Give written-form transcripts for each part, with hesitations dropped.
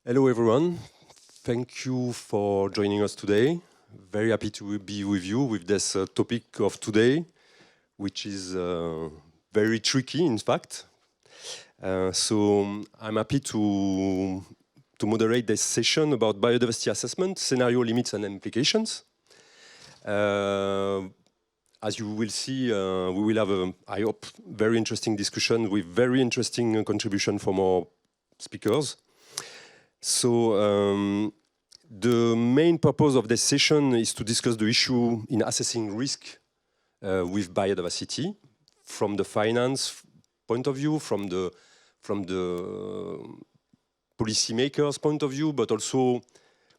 Hello everyone, thank you for joining us today. Very happy to be with you with this topic of today, which is very tricky in fact. So I'm happy to moderate this session about biodiversity assessment, scenario limits and implications. As you will see, we will have, I hope, very interesting discussion with very interesting contribution from our speakers. So the main purpose of this session is to discuss the issue in assessing risk with biodiversity from the finance point of view, from the policymakers' point of view, but also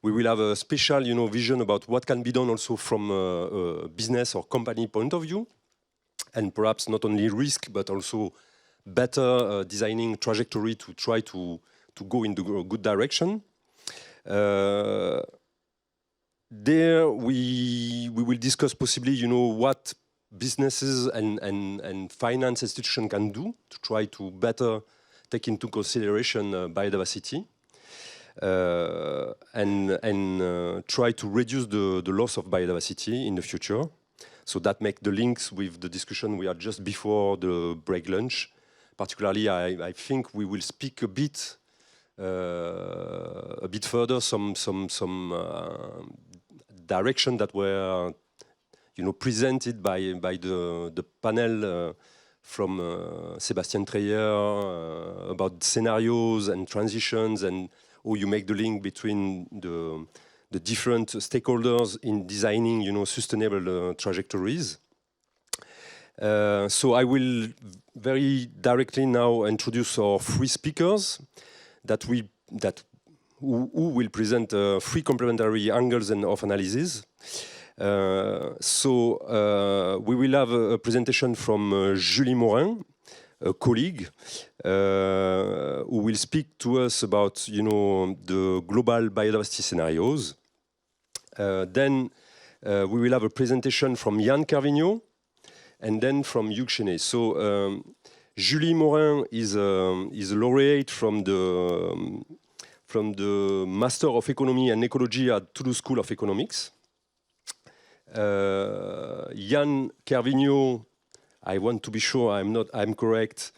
we will have a special, vision about what can be done also from a business or company point of view, and perhaps not only risk, but also better designing trajectory to try to go in the good direction. There we will discuss possibly, what businesses and finance institutions can do to try to better take into consideration biodiversity and try to reduce the loss of biodiversity in the future. So that makes the links with the discussion we had just before the break lunch. Particularly, I think we will speak a bit further some direction that were presented by the panel from Sébastien Treyer about scenarios and transitions and how you make the link between the different stakeholders in designing sustainable trajectories. So I will very directly now introduce our three speakers who will present three complementary angles and of analysis. So we will have a presentation from Julie Maurin, a colleague, who will speak to us about the global biodiversity scenarios. Then we will have a presentation from Yann Kervinio, and then from Hugues Chenet. So Julie Maurin is a laureate from the Master of Economy and Ecology at Toulouse School of Economics. Yann Kervinio, I want to be sure I'm correct,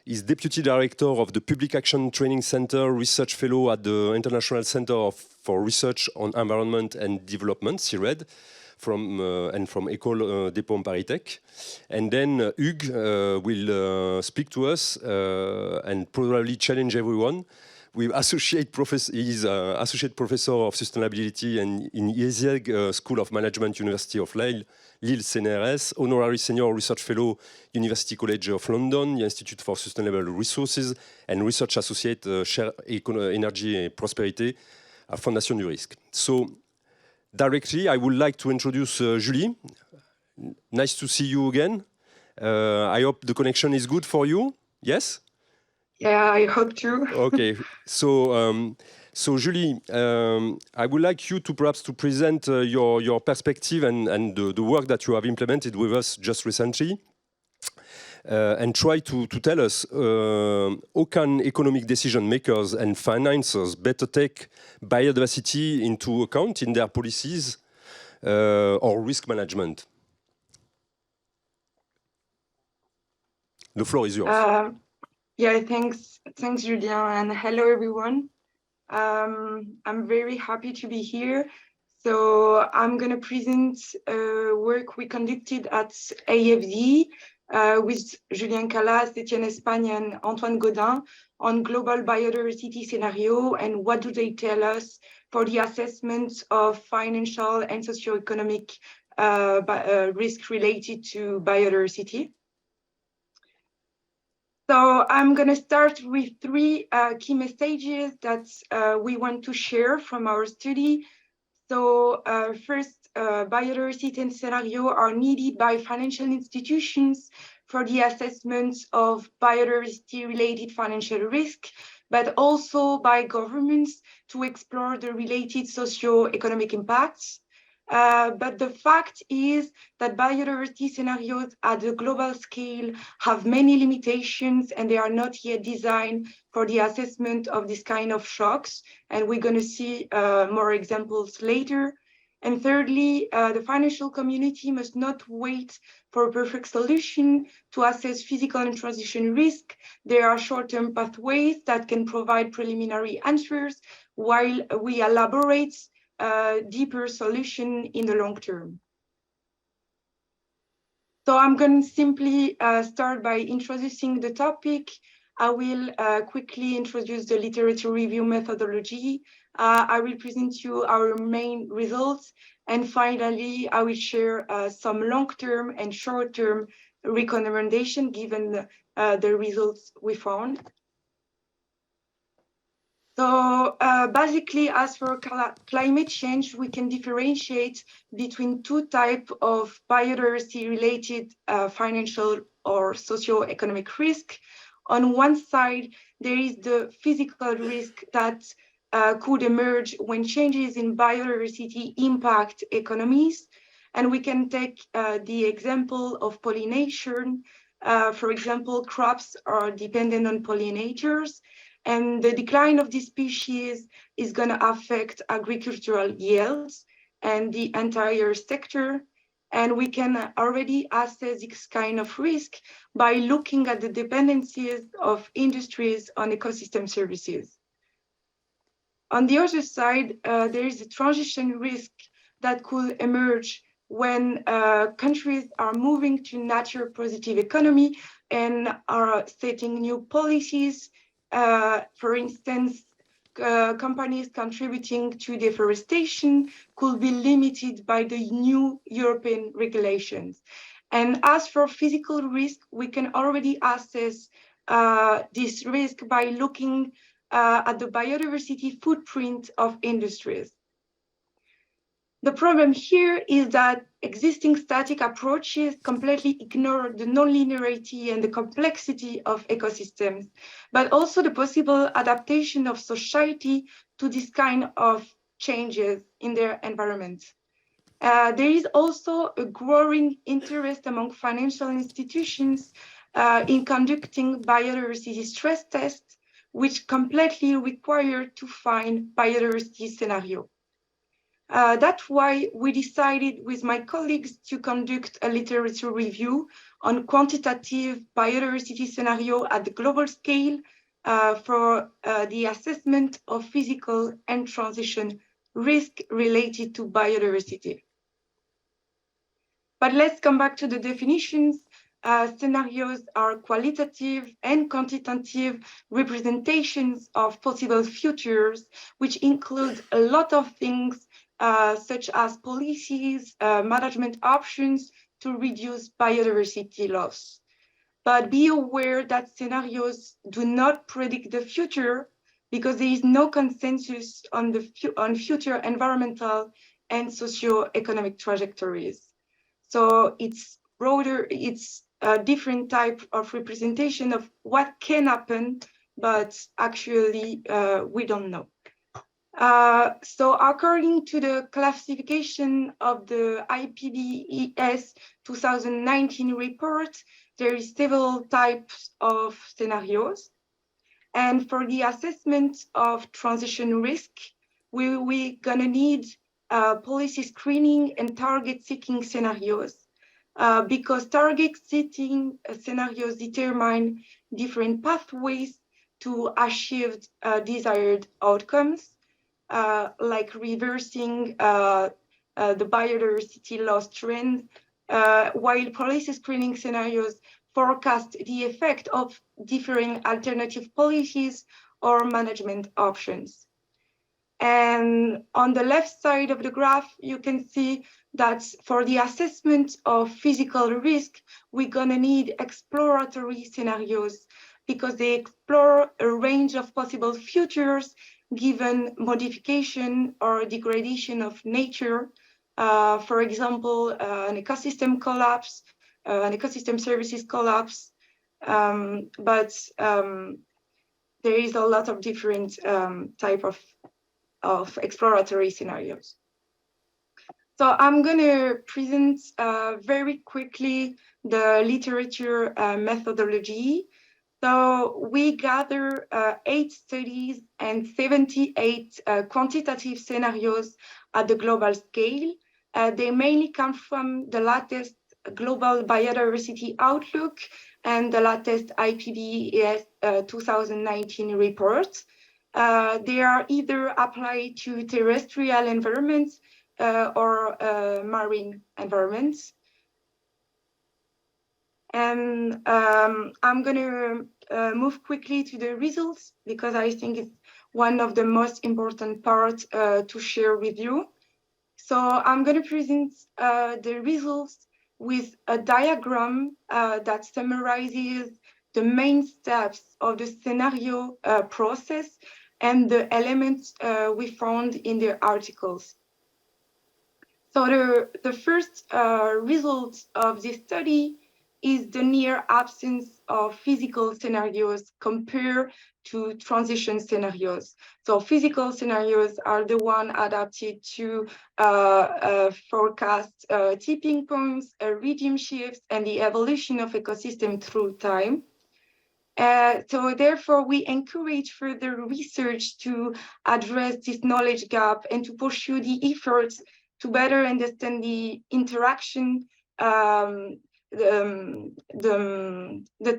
is Deputy Director of the Public Action Training Center, Research Fellow at the International Center for Research on Environment and Development, CIRED, from Ecole Dépôt ParisTech. And then Hugues will speak to us and probably challenge everyone. He's Associate Professor of Sustainability in IESEG School of Management, University of Lille, CNRS, Honorary Senior Research Fellow, University College of London, the Institute for Sustainable Resources, and Research Associate, Share Energy and Prosperity at Fondation du Risque. So, directly, I would like to introduce Julie. Nice to see you again. I hope the connection is good for you. Yes? Yeah, I hope to. Okay. So, Julie, I would like you to perhaps to present your perspective and the work that you have implemented with us just recently. And try to tell us how can economic decision makers and financiers better take biodiversity into account in their policies or risk management. The floor is yours. Yeah, thanks, Julien, and hello everyone. I'm very happy to be here. So I'm going to present work we conducted at AFD with Julien Calas, Etienne Espagne, and Antoine Godin on global biodiversity scenario and what do they tell us for the assessment of financial and socio-economic risk related to biodiversity. So I'm going to start with three key messages that we want to share from our study. So first, biodiversity and scenario are needed by financial institutions for the assessment of biodiversity-related financial risk, but also by governments to explore the related socio-economic impacts. But the fact is that biodiversity scenarios at the global scale have many limitations and they are not yet designed for the assessment of this kind of shocks. And we're going to see more examples later. And thirdly, the financial community must not wait for a perfect solution to assess physical and transition risk. There are short-term pathways that can provide preliminary answers while we elaborate a deeper solution in the long term. So I'm going to simply start by introducing the topic. I will quickly introduce the literature review methodology. I will present you our main results. And finally, I will share some long-term and short-term recommendations given the results we found. So basically, as for climate change, we can differentiate between two types of biodiversity-related financial or socio-economic risk. On one side, there is the physical risk that could emerge when changes in biodiversity impact economies. And we can take the example of pollination. For example, crops are dependent on pollinators. And the decline of this species is going to affect agricultural yields and the entire sector. And we can already assess this kind of risk by looking at the dependencies of industries on ecosystem services. On the other side, there is a transition risk that could emerge when countries are moving to nature positive economy and are setting new policies. For instance, companies contributing to deforestation could be limited by the new European regulations. And as for physical risk, we can already assess this risk by looking at the biodiversity footprint of industries. The problem here is that existing static approaches completely ignore the non-linearity and the complexity of ecosystems, but also the possible adaptation of society to this kind of changes in their environment. There is also a growing interest among financial institutions in conducting biodiversity stress tests, which completely require to find biodiversity scenario. That's why we decided with my colleagues to conduct a literature review on quantitative biodiversity scenario at the global scale for the assessment of physical and transition risk related to biodiversity. But let's come back to the definitions. Scenarios are qualitative and quantitative representations of possible futures, which include a lot of things such as policies, management options to reduce biodiversity loss. But be aware that scenarios do not predict the future because there is no consensus on future environmental and socio-economic trajectories. So it's broader, it's a different type of representation of what can happen, but actually we don't know. So according to the classification of the IPBES 2019 report, there is several types of scenarios. And for the assessment of transition risk, we're gonna need policy screening and target seeking scenarios because target setting scenarios determine different pathways to achieve desired outcomes. Like reversing the biodiversity loss trend, while policy screening scenarios forecast the effect of differing alternative policies or management options. And on the left side of the graph, you can see that for the assessment of physical risk, we're gonna need exploratory scenarios because they explore a range of possible futures given modification or degradation of nature. For example, an ecosystem collapse, an ecosystem services collapse, but there is a lot of different type of exploratory scenarios. So I'm going to present very quickly the literature methodology. So we gather 8 studies and 78 quantitative scenarios at the global scale. They mainly come from the latest Global Biodiversity Outlook and the latest IPBES 2019 report. They are either applied to terrestrial environments or marine environments. And I'm going to move quickly to the results because I think it's one of the most important parts to share with you. So I'm going to present the results with a diagram that summarizes the main steps of the scenario process and the elements we found in the articles. So the first result of this study is the near absence of physical scenarios compared to transition scenarios. So physical scenarios are the one adapted to forecast tipping points, regime shifts, and the evolution of ecosystem through time. So therefore, we encourage further research to address this knowledge gap and to pursue the efforts to better understand the interaction, the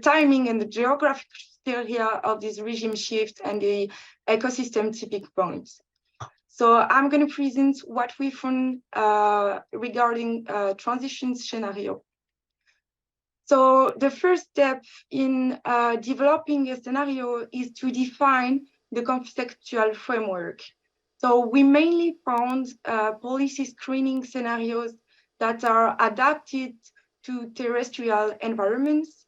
timing and the geographic area of this regime shift and the ecosystem tipping points. So I'm going to present what we found regarding transition scenario. So the first step in developing a scenario is to define the conceptual framework. So we mainly found policy screening scenarios that are adapted to terrestrial environments,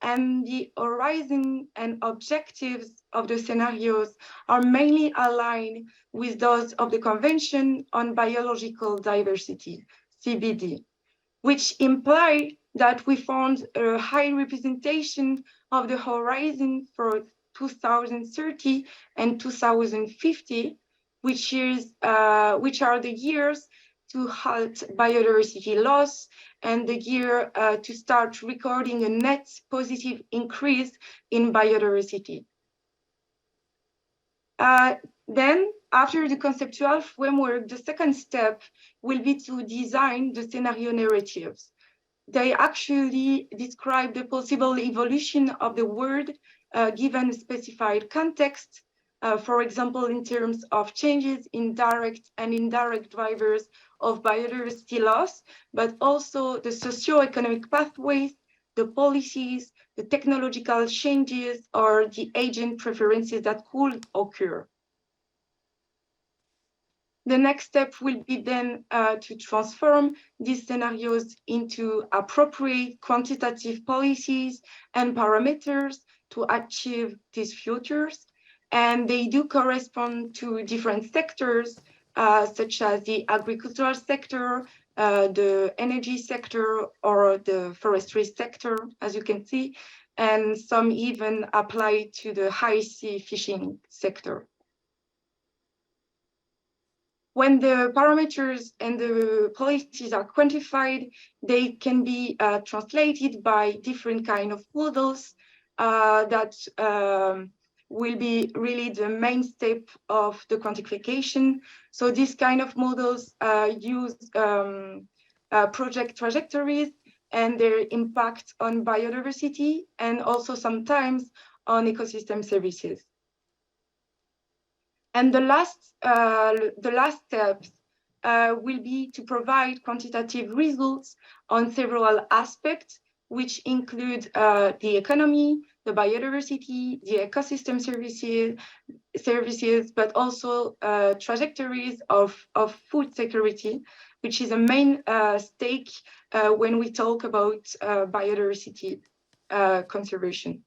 and the horizon and objectives of the scenarios are mainly aligned with those of the Convention on Biological Diversity, CBD, which imply that we found a high representation of the horizon for 2030 and 2050, which are the years to halt biodiversity loss and the year to start recording a net positive increase in biodiversity. Then, after the conceptual framework, the second step will be to design the scenario narratives. They actually describe the possible evolution of the world given a specified context, for example, in terms of changes in direct and indirect drivers of biodiversity loss, but also the socio-economic pathways, the policies, the technological changes, or the agent preferences that could occur. The next step will be then to transform these scenarios into appropriate quantitative policies and parameters to achieve these futures. And they do correspond to different sectors, such as the agricultural sector, the energy sector, or the forestry sector, as you can see, and some even apply to the high sea fishing sector. When the parameters and the policies are quantified, they can be translated by different kind of models that will be really the main step of the quantification. So these kind of models use project trajectories and their impact on biodiversity and also sometimes on ecosystem services. And the last steps will be to provide quantitative results on several aspects, which include the economy, the biodiversity, the ecosystem services, but also trajectories of food security, which is a main stake when we talk about biodiversity conservation.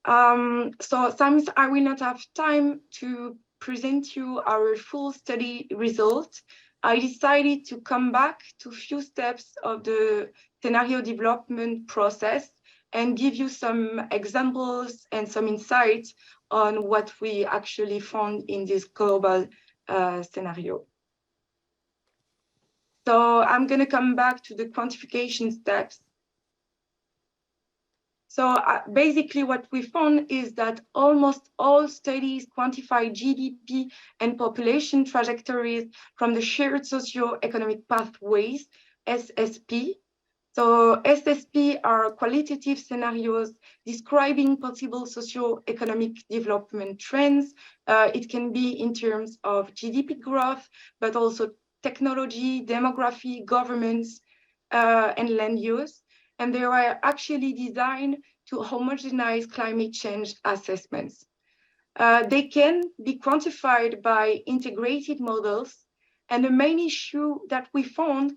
So sometimes I will not have time to present you our full study results. I decided to come back to a few steps of the scenario development process and give you some examples and some insights on what we actually found in this global scenario. So I'm going to come back to the quantification steps. So basically what we found is that almost all studies quantify GDP and population trajectories from the shared socio-economic pathways, SSP. So SSP are qualitative scenarios describing possible socio-economic development trends. It can be in terms of GDP growth, but also technology, demography, governments, and land use. And they were actually designed to homogenize climate change assessments. They can be quantified by integrated models. And the main issue that we found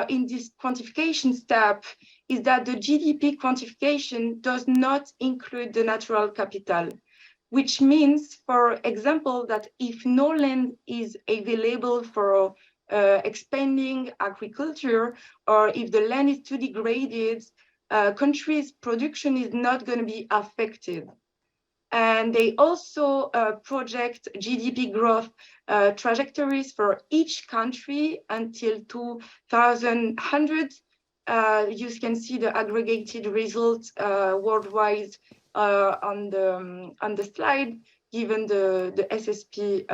in this quantification step is that the GDP quantification does not include the natural capital, which means, for example, that if no land is available for expanding agriculture, or if the land is too degraded, countries' production is not going to be affected. And they also project GDP growth trajectories for each country until 2100. You can see the aggregated results worldwide on the slide, given the SSP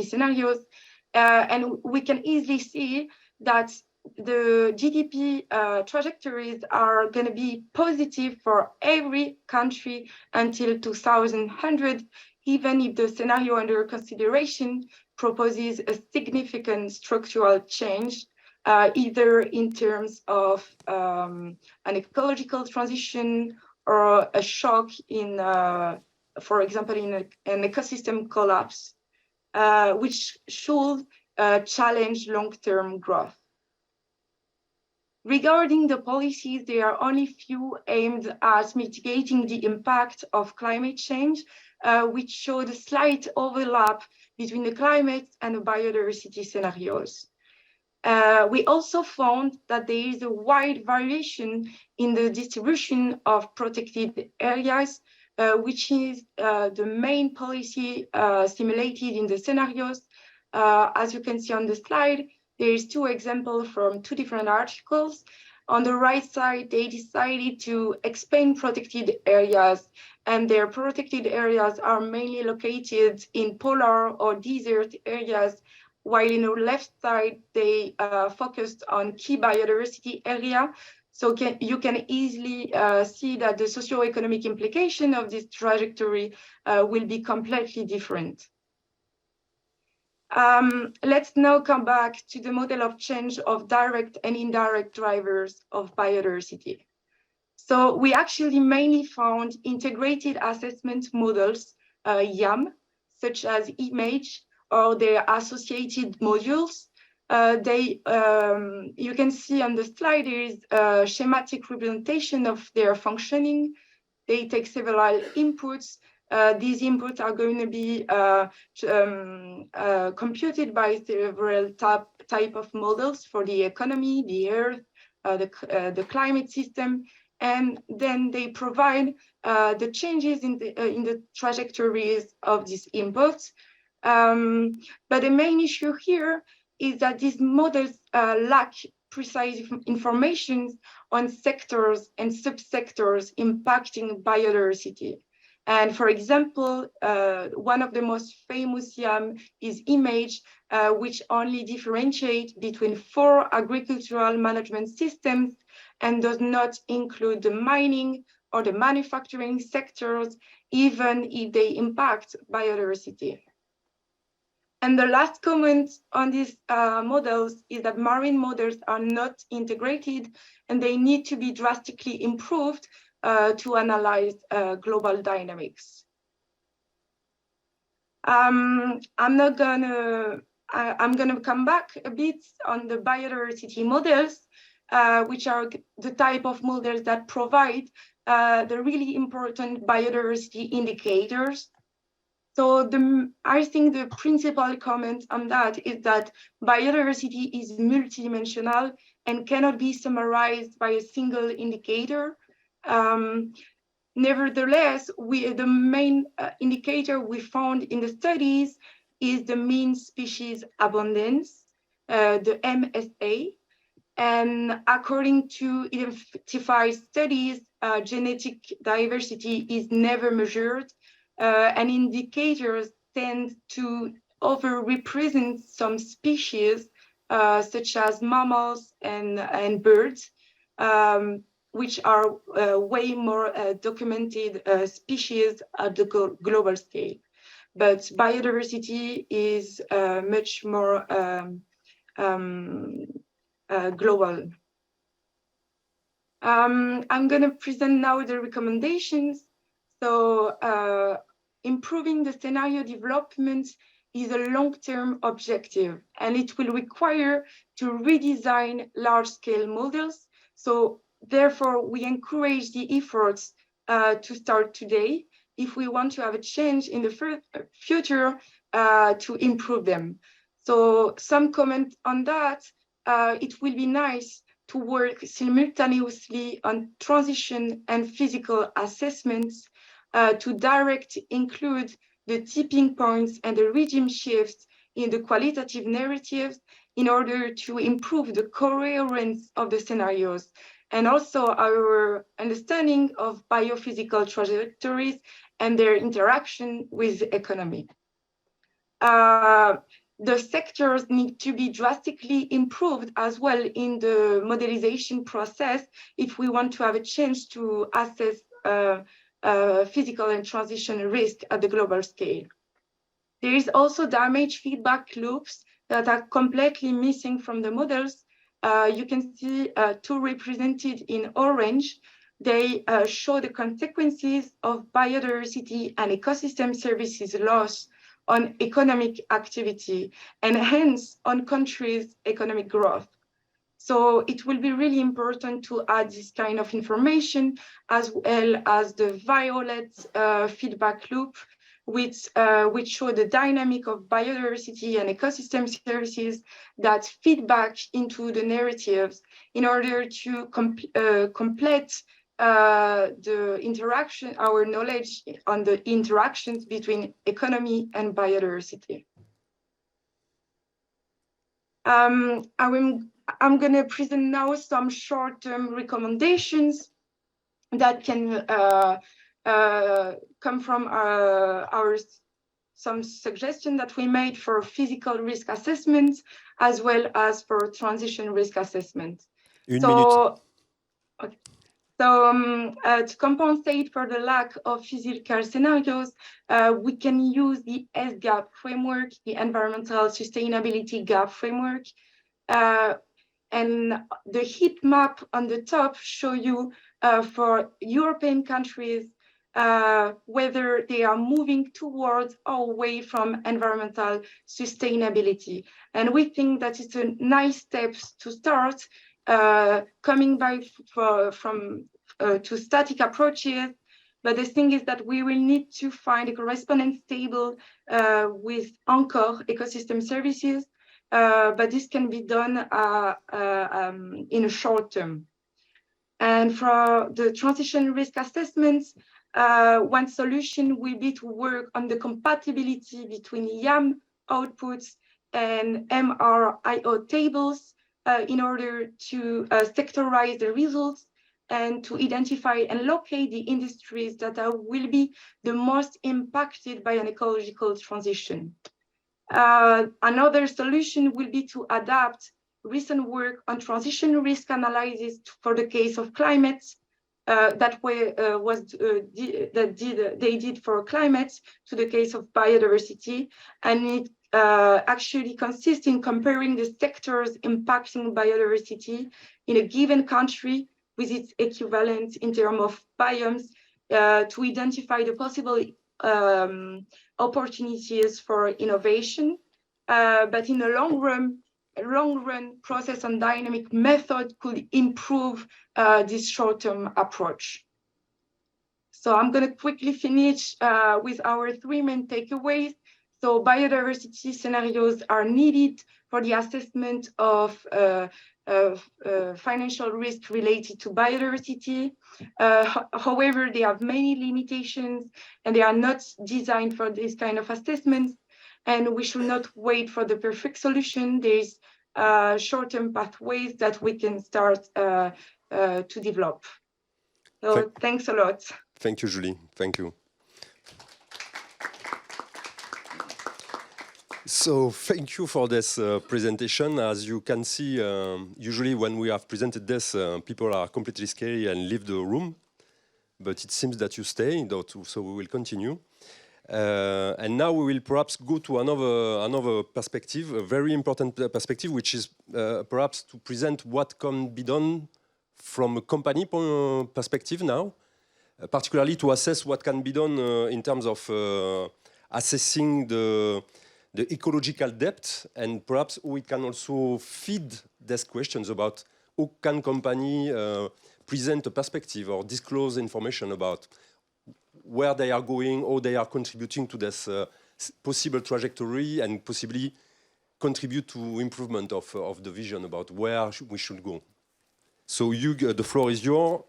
scenarios, and we can easily see that the GDP trajectories are going to be positive for every country until 2100, even if the scenario under consideration proposes a significant structural change, either in terms of an ecological transition or a shock in, for example, in an ecosystem collapse, which should challenge long-term growth. Regarding the policies, there are only few aimed at mitigating the impact of climate change, which showed a slight overlap between the climate and the biodiversity scenarios. We also found that there is a wide variation in the distribution of protected areas, which is the main policy simulated in the scenarios. As you can see on the slide, there's two examples from two different articles. On the right side, they decided to expand protected areas, and their protected areas are mainly located in polar or desert areas, while in the left side, they focused on key biodiversity area. So you can easily see that the socio-economic implication of this trajectory will be completely different. Let's now come back to the model of change of direct and indirect drivers of biodiversity. So we actually mainly found integrated assessment models, YAM, such as IMAGE or their associated modules. You can see on the slide, there is a schematic representation of their functioning. They take several inputs. These inputs are going to be computed by several type of models for the economy, the earth, the climate system, and then they provide the changes in the trajectories of these inputs. But the main issue here is that these models lack precise information on sectors and subsectors impacting biodiversity. And for example, one of the most famous YAM is IMAGE, which only differentiates between 4 agricultural management systems and does not include the mining or the manufacturing sectors, even if they impact biodiversity. And the last comment on these models is that marine models are not integrated and they need to be drastically improved to analyze global dynamics. I'm gonna come back a bit on the biodiversity models, which are the type of models that provide the really important biodiversity indicators. So I think the principal comment on that is that biodiversity is multidimensional and cannot be summarized by a single indicator. Nevertheless, the main indicator we found in the studies is the mean species abundance. the MSA. And according to identified studies, genetic diversity is never measured, and indicators tend to overrepresent some species, such as mammals and birds, which are way more documented species at the global scale. But biodiversity is much more global. I'm going to present now the recommendations. So improving the scenario development is a long-term objective, and it will require to redesign large-scale models. So therefore, we encourage the efforts to start today if we want to have a change in the future to improve them. So some comment on that. It will be nice to work simultaneously on transition and physical assessments to directly include the tipping points and the regime shifts in the qualitative narratives in order to improve the coherence of the scenarios and also our understanding of biophysical trajectories and their interaction with the economy. The sectors need to be drastically improved as well in the modelization process if we want to have a chance to assess physical and transition risk at the global scale. There is also damage feedback loops that are completely missing from the models. You can see two represented in orange. They show the consequences of biodiversity and ecosystem services loss on economic activity and hence on countries' economic growth. So it will be really important to add this kind of information as well as the violet feedback loop, which show the dynamic of biodiversity and ecosystem services that feedback into the narratives in order to complete the interaction, our knowledge on the interactions between economy and biodiversity. I'm going to present now some short-term recommendations that can come from some suggestions that we made for physical risk assessment as well as for transition risk assessment. Une minute. Okay. So to compensate for the lack of physical scenarios, we can use the SGAP framework, the Environmental Sustainability Gap Framework. And the heat map on the top show you for European countries whether they are moving towards or away from environmental sustainability. And we think that it's a nice step to start coming back to static approaches. But the thing is that we will need to find a correspondence table with Encore ecosystem services, but this can be done in a short term. And for the transition risk assessments, one solution will be to work on the compatibility between YAM outputs and MRIO tables in order to sectorize the results and to identify and locate the industries that will be the most impacted by an ecological transition. Another solution will be to adapt recent work on transition risk analysis for the case of climate they did for climate to the case of biodiversity, and it actually consists in comparing the sectors impacting biodiversity in a given country with its equivalent in terms of biomes to identify the possible opportunities for innovation. But in the long run process and dynamic method could improve this short-term approach. So I'm going to quickly finish with our three main takeaways. So biodiversity scenarios are needed for the assessment of financial risk related to biodiversity. However, they have many limitations and they are not designed for this kind of assessments. And we should not wait for the perfect solution. There is short-term pathways that we can start to develop. So thanks a lot. Thank you, Julie. Thank you. So thank you for this presentation. As you can see, usually when we have presented this, people are completely scared and leave the room. But it seems that you stay, so we will continue. And now we will perhaps go to another perspective, a very important perspective, which is perhaps to present what can be done from a company perspective now, particularly to assess what can be done in terms of assessing the ecological depth, and perhaps we can also feed these questions about how can company present a perspective or disclose information about where they are going, how they are contributing to this possible trajectory, and possibly contribute to improvement of the vision about where we should go. So Hugues, the floor is yours.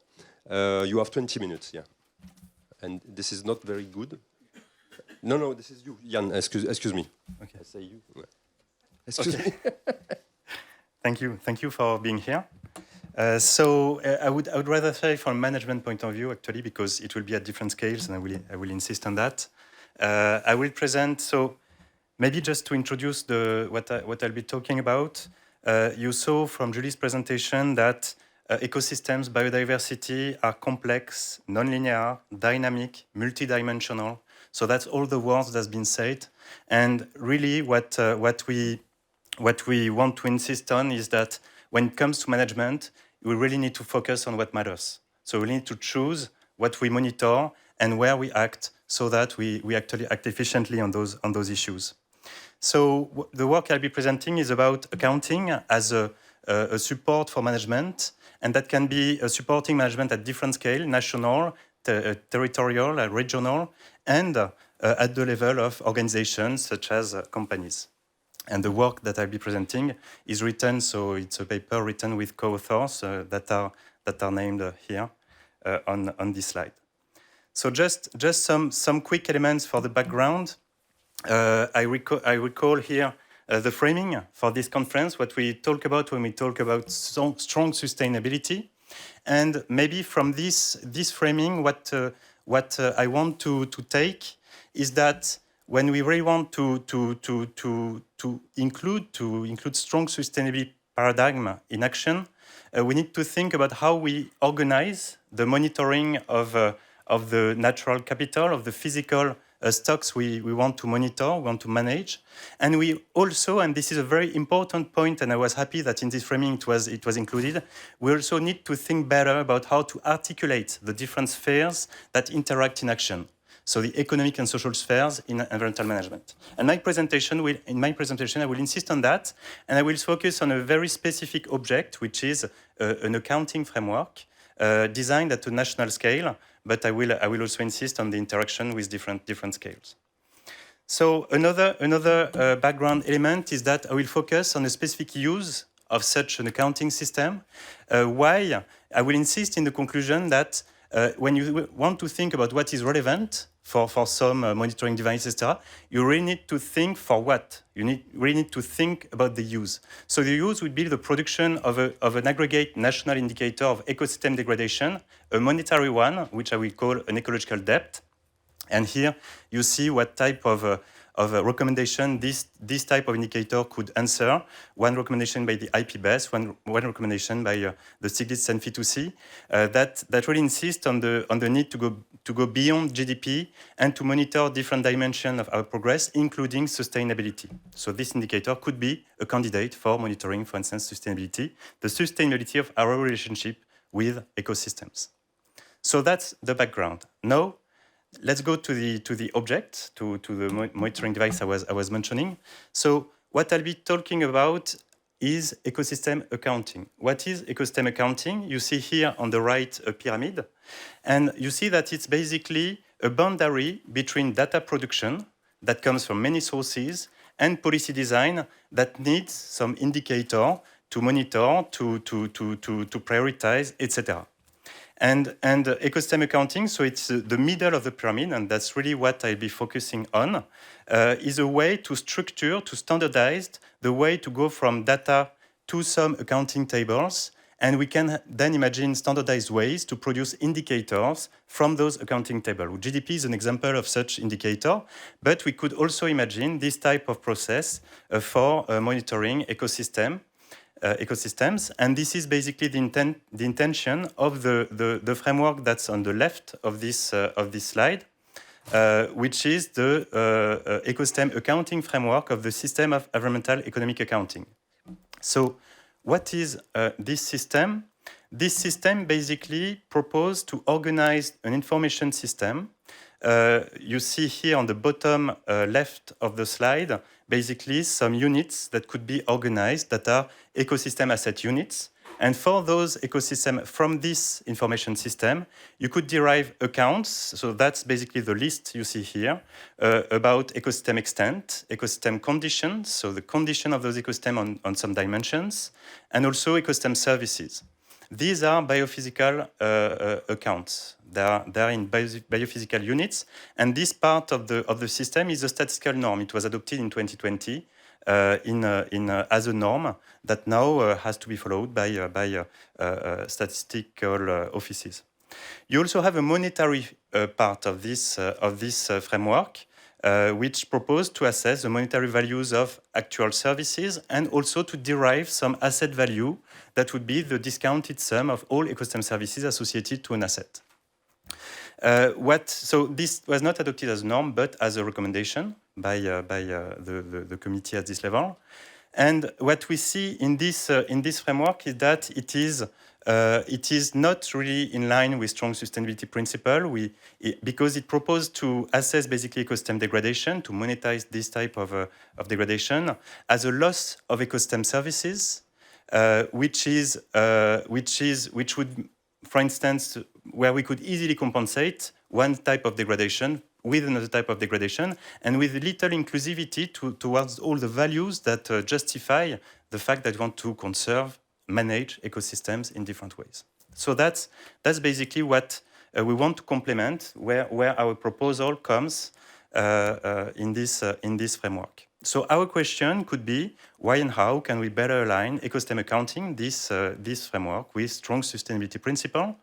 You have 20 minutes, yeah. And this is not very good. No, this is you, Yann. Excuse me. Okay. I say you. Excuse me. Thank you for being here. So I would rather say from a management point of view, actually, because it will be at different scales, and I will insist on that. I will present. So maybe just to introduce what I'll be talking about. You saw from Julie's presentation that ecosystems, biodiversity are complex, non-linear, dynamic, multidimensional. So that's all the words that's been said. And really what we want to insist on is that when it comes to management, we really need to focus on what matters. So we need to choose what we monitor and where we act so that we actually act efficiently on those issues. So the work I'll be presenting is about accounting as a support for management, and that can be supporting management at different scale, national, territorial, regional, and at the level of organizations such as companies. And the work that I'll be presenting is written, so it's a paper written with co-authors that are named here on this slide. So just some quick elements for the background. I recall here the framing for this conference, what we talk about when we talk about strong sustainability. And maybe from this framing, what I want to take is that when we really want to include strong sustainability paradigm in action, we need to think about how we organize the monitoring of the natural capital, of the physical stocks we want to monitor, we want to manage. And we also, and this is a very important point, and I was happy that in this framing it was included, we also need to think better about how to articulate the different spheres that interact in action. So the economic and social spheres in environmental management. And in my presentation, I will insist on that, and I will focus on a very specific object, which is an accounting framework designed at a national scale, but I will also insist on the interaction with different scales. So another background element is that I will focus on a specific use of such an accounting system. Why? I will insist in the conclusion that when you want to think about what is relevant for some monitoring devices, etc., you really need to think for what. You really need to think about the use. So the use would be the production of an aggregate national indicator of ecosystem degradation, a monetary one, which I will call an ecological depth. And here you see what type of recommendation this type of indicator could answer. One recommendation by the IPBES, one recommendation by the Stiglitz and Fitoussi, that really insist on the need to go beyond GDP and to monitor different dimensions of our progress, including sustainability. So this indicator could be a candidate for monitoring, for instance, sustainability, the sustainability of our relationship with ecosystems. So that's the background. Now, let's go to the object, to the monitoring device I was mentioning. So what I'll be talking about is ecosystem accounting. What is ecosystem accounting? You see here on the right a pyramid, and you see that it's basically a boundary between data production that comes from many sources and policy design that needs some indicator to monitor, to prioritize, etc. And ecosystem accounting, so it's the middle of the pyramid, and that's really what I'll be focusing on, is a way to structure, to standardize the way to go from data to some accounting tables. And we can then imagine standardized ways to produce indicators from those accounting tables. GDP is an example of such indicator, but we could also imagine this type of process for monitoring ecosystems. And this is basically the intention of the framework that's on the left of this slide, which is the ecosystem accounting framework of the system of environmental economic accounting. So what is this system? This system basically proposed to organize an information system. You see here on the bottom left of the slide, basically some units that could be organized that are ecosystem asset units. And for those ecosystems from this information system, you could derive accounts. So that's basically the list you see here about ecosystem extent, ecosystem conditions, so the condition of those ecosystems on some dimensions, and also ecosystem services. These are biophysical accounts. They are in biophysical units, and this part of the system is a statistical norm. It was adopted in 2020 as a norm that now has to be followed by statistical offices. You also have a monetary part of this framework, which proposed to assess the monetary values of actual services and also to derive some asset value that would be the discounted sum of all ecosystem services associated to an asset. So this was not adopted as a norm, but as a recommendation by the committee at this level. And what we see in this framework is that it is not really in line with strong sustainability principle. Because it proposed to assess basically ecosystem degradation, to monetize this type of degradation as a loss of ecosystem services, which would, for instance, where we could easily compensate one type of degradation with another type of degradation, and with little inclusivity towards all the values that justify the fact that we want to conserve, manage ecosystems in different ways. So that's basically what we want to complement, where our proposal comes in this framework. So our question could be, why and how can we better align ecosystem accounting, this framework, with strong sustainability principle?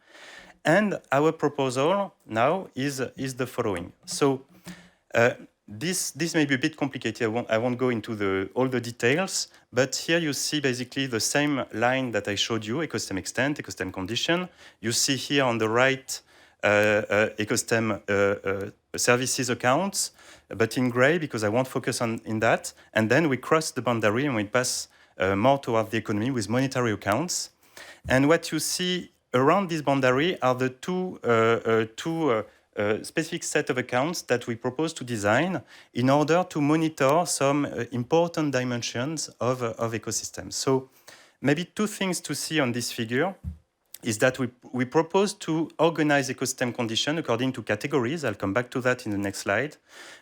And our proposal now is the following. So this may be a bit complicated. I won't go into all the details, but here you see basically the same line that I showed you, ecosystem extent, ecosystem condition. You see here on the right ecosystem services accounts, but in gray, because I won't focus in that. And then we cross the boundary and we pass more toward the economy with monetary accounts. And what you see around this boundary are the two specific set of accounts that we propose to design in order to monitor some important dimensions of ecosystems. So maybe two things to see on this figure is that we propose to organize ecosystem condition according to categories. I'll come back to that in the next slide.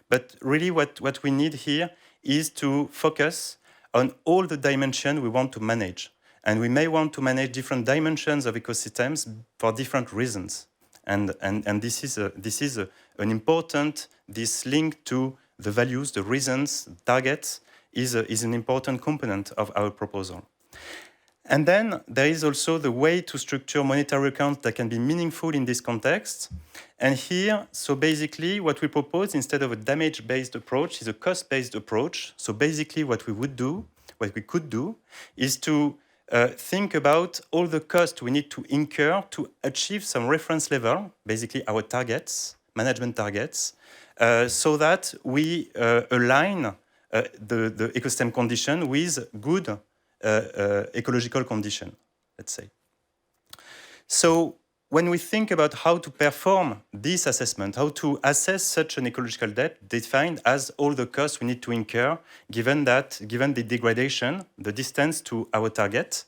But really what we need here is to focus on all the dimensions we want to manage. And we may want to manage different dimensions of ecosystems for different reasons. And this is an important, this link to the values, the reasons, targets, is an important component of our proposal. And then there is also the way to structure monetary accounts that can be meaningful in this context. And here, so basically what we propose instead of a damage-based approach is a cost-based approach. So basically what we could do is to think about all the costs we need to incur to achieve some reference level, basically our targets, management targets, so that we align the ecosystem condition with good ecological condition, let's say. So when we think about how to perform this assessment, how to assess such an ecological debt defined as all the costs we need to incur, given the degradation, the distance to our target,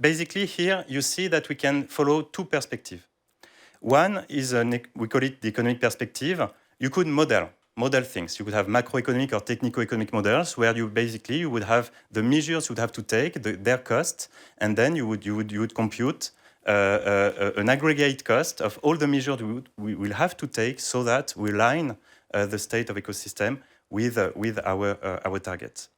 basically here you see that we can follow two perspectives. One is, we call it the economic perspective. You could model things. You could have macroeconomic or technico-economic models where you would have the measures you would have to take, their cost, and then you would compute an aggregate cost of all the measures we will have to take so that we align the state of ecosystem with our targets.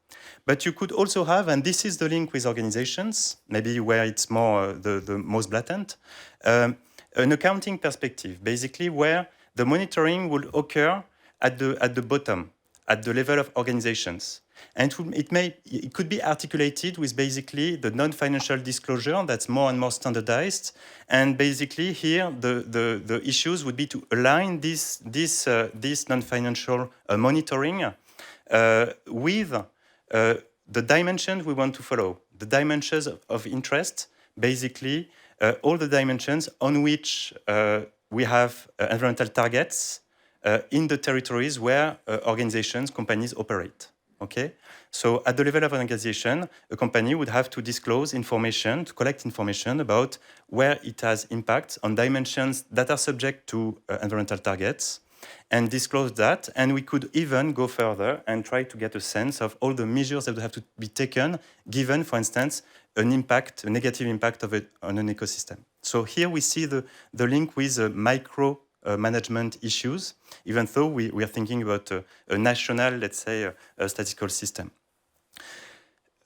But you could also have, and this is the link with organizations, maybe where it's more the most blatant, an accounting perspective, basically where the monitoring will occur at the bottom, at the level of organizations. And it could be articulated with basically the non-financial disclosure that's more and more standardized. And basically here, the issues would be to align this non-financial monitoring with the dimensions we want to follow, the dimensions of interest, basically all the dimensions on which we have environmental targets in the territories where organizations, companies operate. Okay, so at the level of an organization, a company would have to disclose information, to collect information about where it has impact on dimensions that are subject to environmental targets, and disclose that. And we could even go further and try to get a sense of all the measures that would have to be taken, given, for instance, a negative impact of it on an ecosystem. So here we see the link with micro management issues, even though we are thinking about a national, let's say, a statistical system.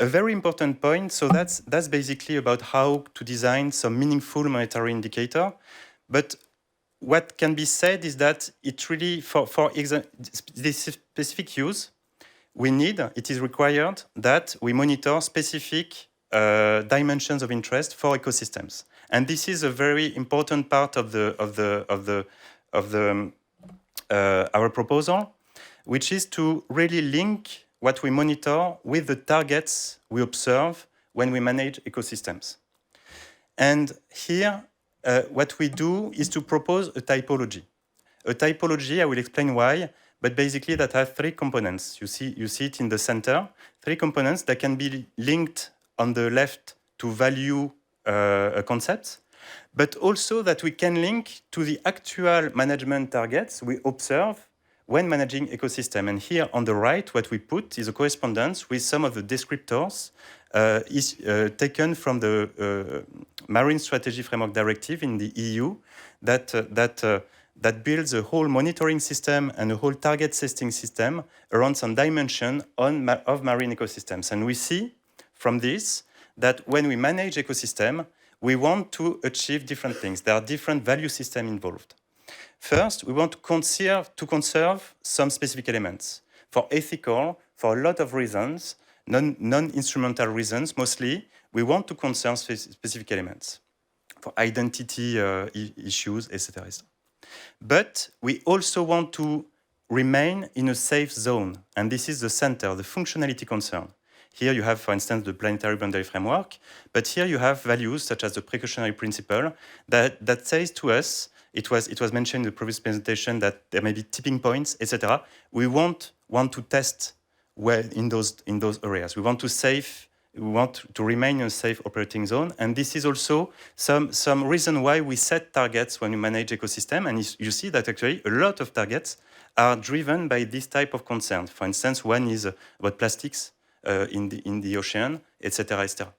A very important point, so that's basically about how to design some meaningful monetary indicator. But what can be said is that it really, for this specific use, it is required that we monitor specific dimensions of interest for ecosystems. And this is a very important part of our proposal, which is to really link what we monitor with the targets we observe when we manage ecosystems. And here, what we do is to propose a typology. A typology, I will explain why, but basically that has three components. You see it in the center. Three components that can be linked on the left to value concepts, but also that we can link to the actual management targets we observe when managing ecosystem. And here on the right, what we put is a correspondence with some of the descriptors taken from the Marine Strategy Framework Directive in the EU that builds a whole monitoring system and a whole target setting system around some dimension of marine ecosystems. And we see from this that when we manage ecosystem, we want to achieve different things. There are different value systems involved. First, we want to conserve some specific elements. For ethical, for a lot of reasons, non-instrumental reasons mostly, we want to conserve specific elements. For identity issues, etc. But we also want to remain in a safe zone. And this is the center, the functionality concern. Here you have, for instance, the planetary boundary framework, but here you have values such as the precautionary principle that says to us, it was mentioned in the previous presentation that there may be tipping points, etc. We want to test where in those areas. We want to remain in a safe operating zone, and this is also some reason why we set targets when we manage ecosystem. And you see that actually a lot of targets are driven by this type of concern. For instance, one is about plastics in the ocean, etc., etc.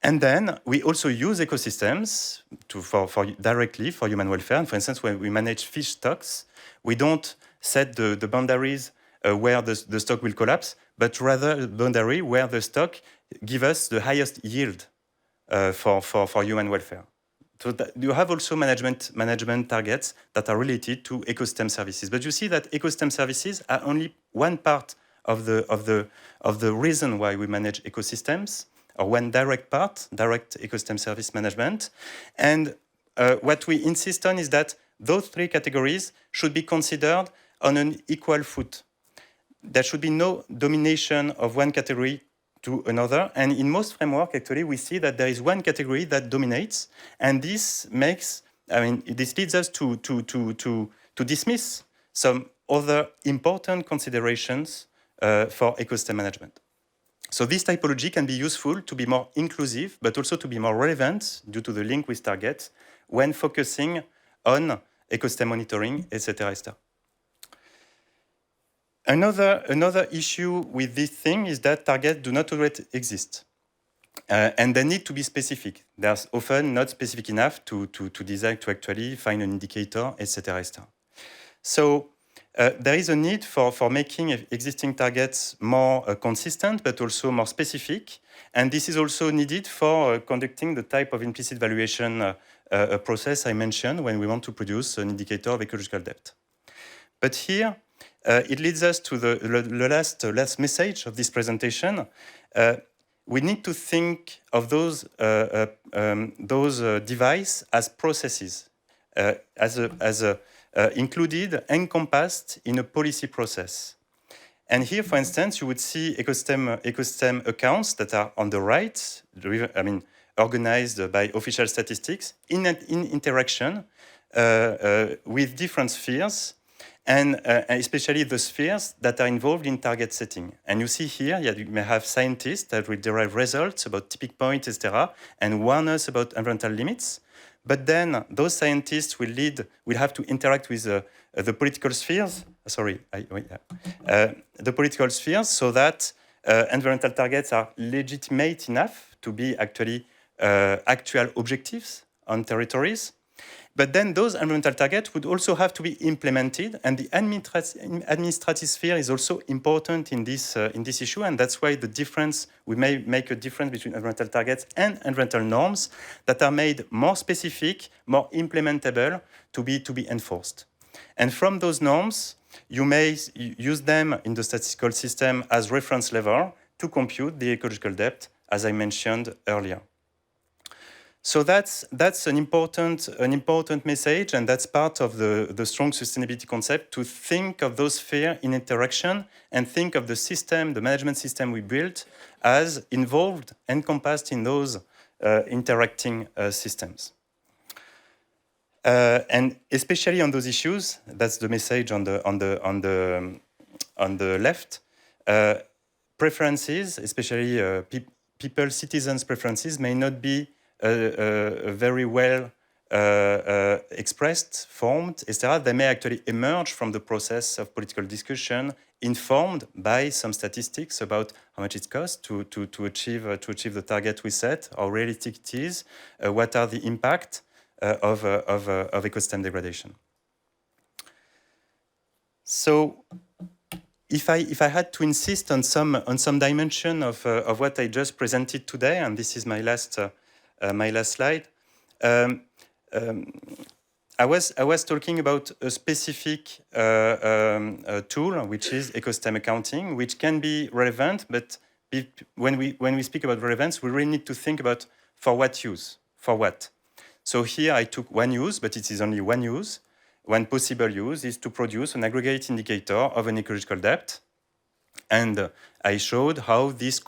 And then we also use ecosystems for directly for human welfare. And for instance, when we manage fish stocks, we don't set the boundaries where the stock will collapse, but rather a boundary where the stock gives us the highest yield for human welfare. So you have also management targets that are related to ecosystem services. But you see that ecosystem services are only one part of the reason why we manage ecosystems, or one direct part, direct ecosystem service management. And what we insist on is that those three categories should be considered on an equal foot. There should be no domination of one category to another. And in most frameworks, actually, we see that there is one category that dominates. And this leads us to dismiss some other important considerations for ecosystem management. So this typology can be useful to be more inclusive, but also to be more relevant due to the link with targets when focusing on ecosystem monitoring, etc., etc. Another issue with this thing is that targets do not always exist. And they need to be specific. They're often not specific enough to design, to actually find an indicator, etc., etc. So there is a need for making existing targets more consistent, but also more specific. And this is also needed for conducting the type of implicit valuation process I mentioned when we want to produce an indicator of ecological depth. But here, it leads us to the last message of this presentation. We need to think of those devices as processes, included, encompassed in a policy process. And here, for instance, you would see ecosystem accounts that are on the right, organized by official statistics in interaction with different spheres, and especially the spheres that are involved in target setting. And you see here, you may have scientists that will derive results about tipping points, etc., and warn us about environmental limits. But then those scientists will have to interact with the political spheres. The political spheres, so that environmental targets are legitimate enough to be actually actual objectives on territories. But then those environmental targets would also have to be implemented, and the administrative sphere is also important in this issue, and that's why we may make a difference between environmental targets and environmental norms that are made more specific, more implementable to be enforced. And from those norms, you may use them in the statistical system as reference level to compute the ecological depth, as I mentioned earlier. So that's an important message, and that's part of the strong sustainability concept, to think of those spheres in interaction and think of the system, the management system we built, as involved, encompassed in those interacting systems. And especially on those issues, that's the message on the left. Preferences, especially citizens' preferences, may not be very well expressed, formed, etc. They may actually emerge from the process of political discussion, informed by some statistics about how much it costs to achieve the target we set, how realistic it is, what are the impact of ecosystem degradation. So, if I had to insist on some dimension of what I just presented today, and this is my last slide, I was talking about a specific tool, which is ecosystem accounting, which can be relevant, but when we speak about relevance, we really need to think about for what use, for what. So here I took one use, but it is only one use. One possible use is to produce an aggregate indicator of an ecological depth, and I showed how this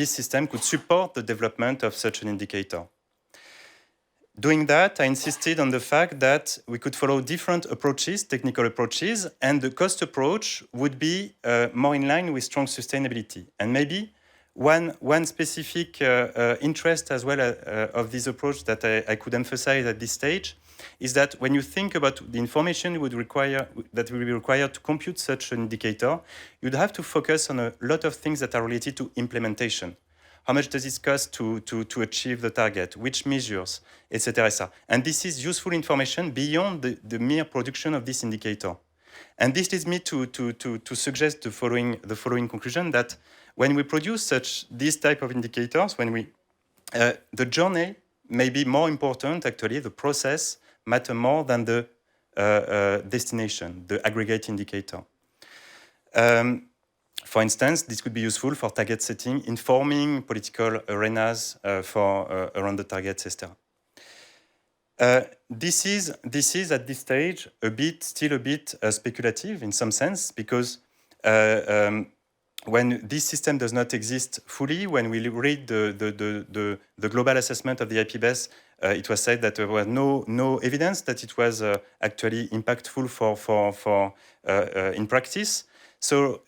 system could support the development of such an indicator. Doing that, I insisted on the fact that we could follow different approaches, technical approaches, and the cost approach would be more in line with strong sustainability. And maybe one specific interest as well of this approach that I could emphasize at this stage is that when you think about the information that will be required to compute such an indicator, you'd have to focus on a lot of things that are related to implementation. How much does it cost to achieve the target? Which measures, etc., etc. And this is useful information beyond the mere production of this indicator. And this leads me to suggest the following conclusion, that when we produce these type of indicators, the journey may be more important, actually, the process matter more than the destination, the aggregate indicator. For instance, this could be useful for target setting, informing political arenas around the targets, etc. This is at this stage still a bit speculative in some sense, because when this system does not exist fully, when we read the global assessment of the IPBES, it was said that there was no evidence that it was actually impactful for in practice. So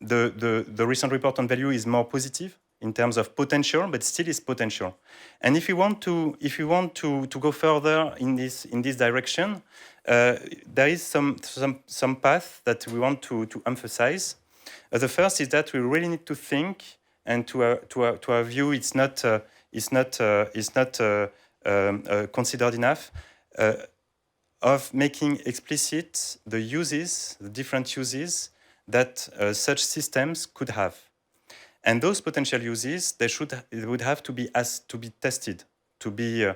the recent report on value is more positive in terms of potential, but still is potential. And if you want to go further in this direction, there is some path that we want to emphasize. The first is that we really need to think and to our view, it's not considered enough, of making explicit the uses, the different uses that such systems could have. And those potential uses, they would have to be tested, to be.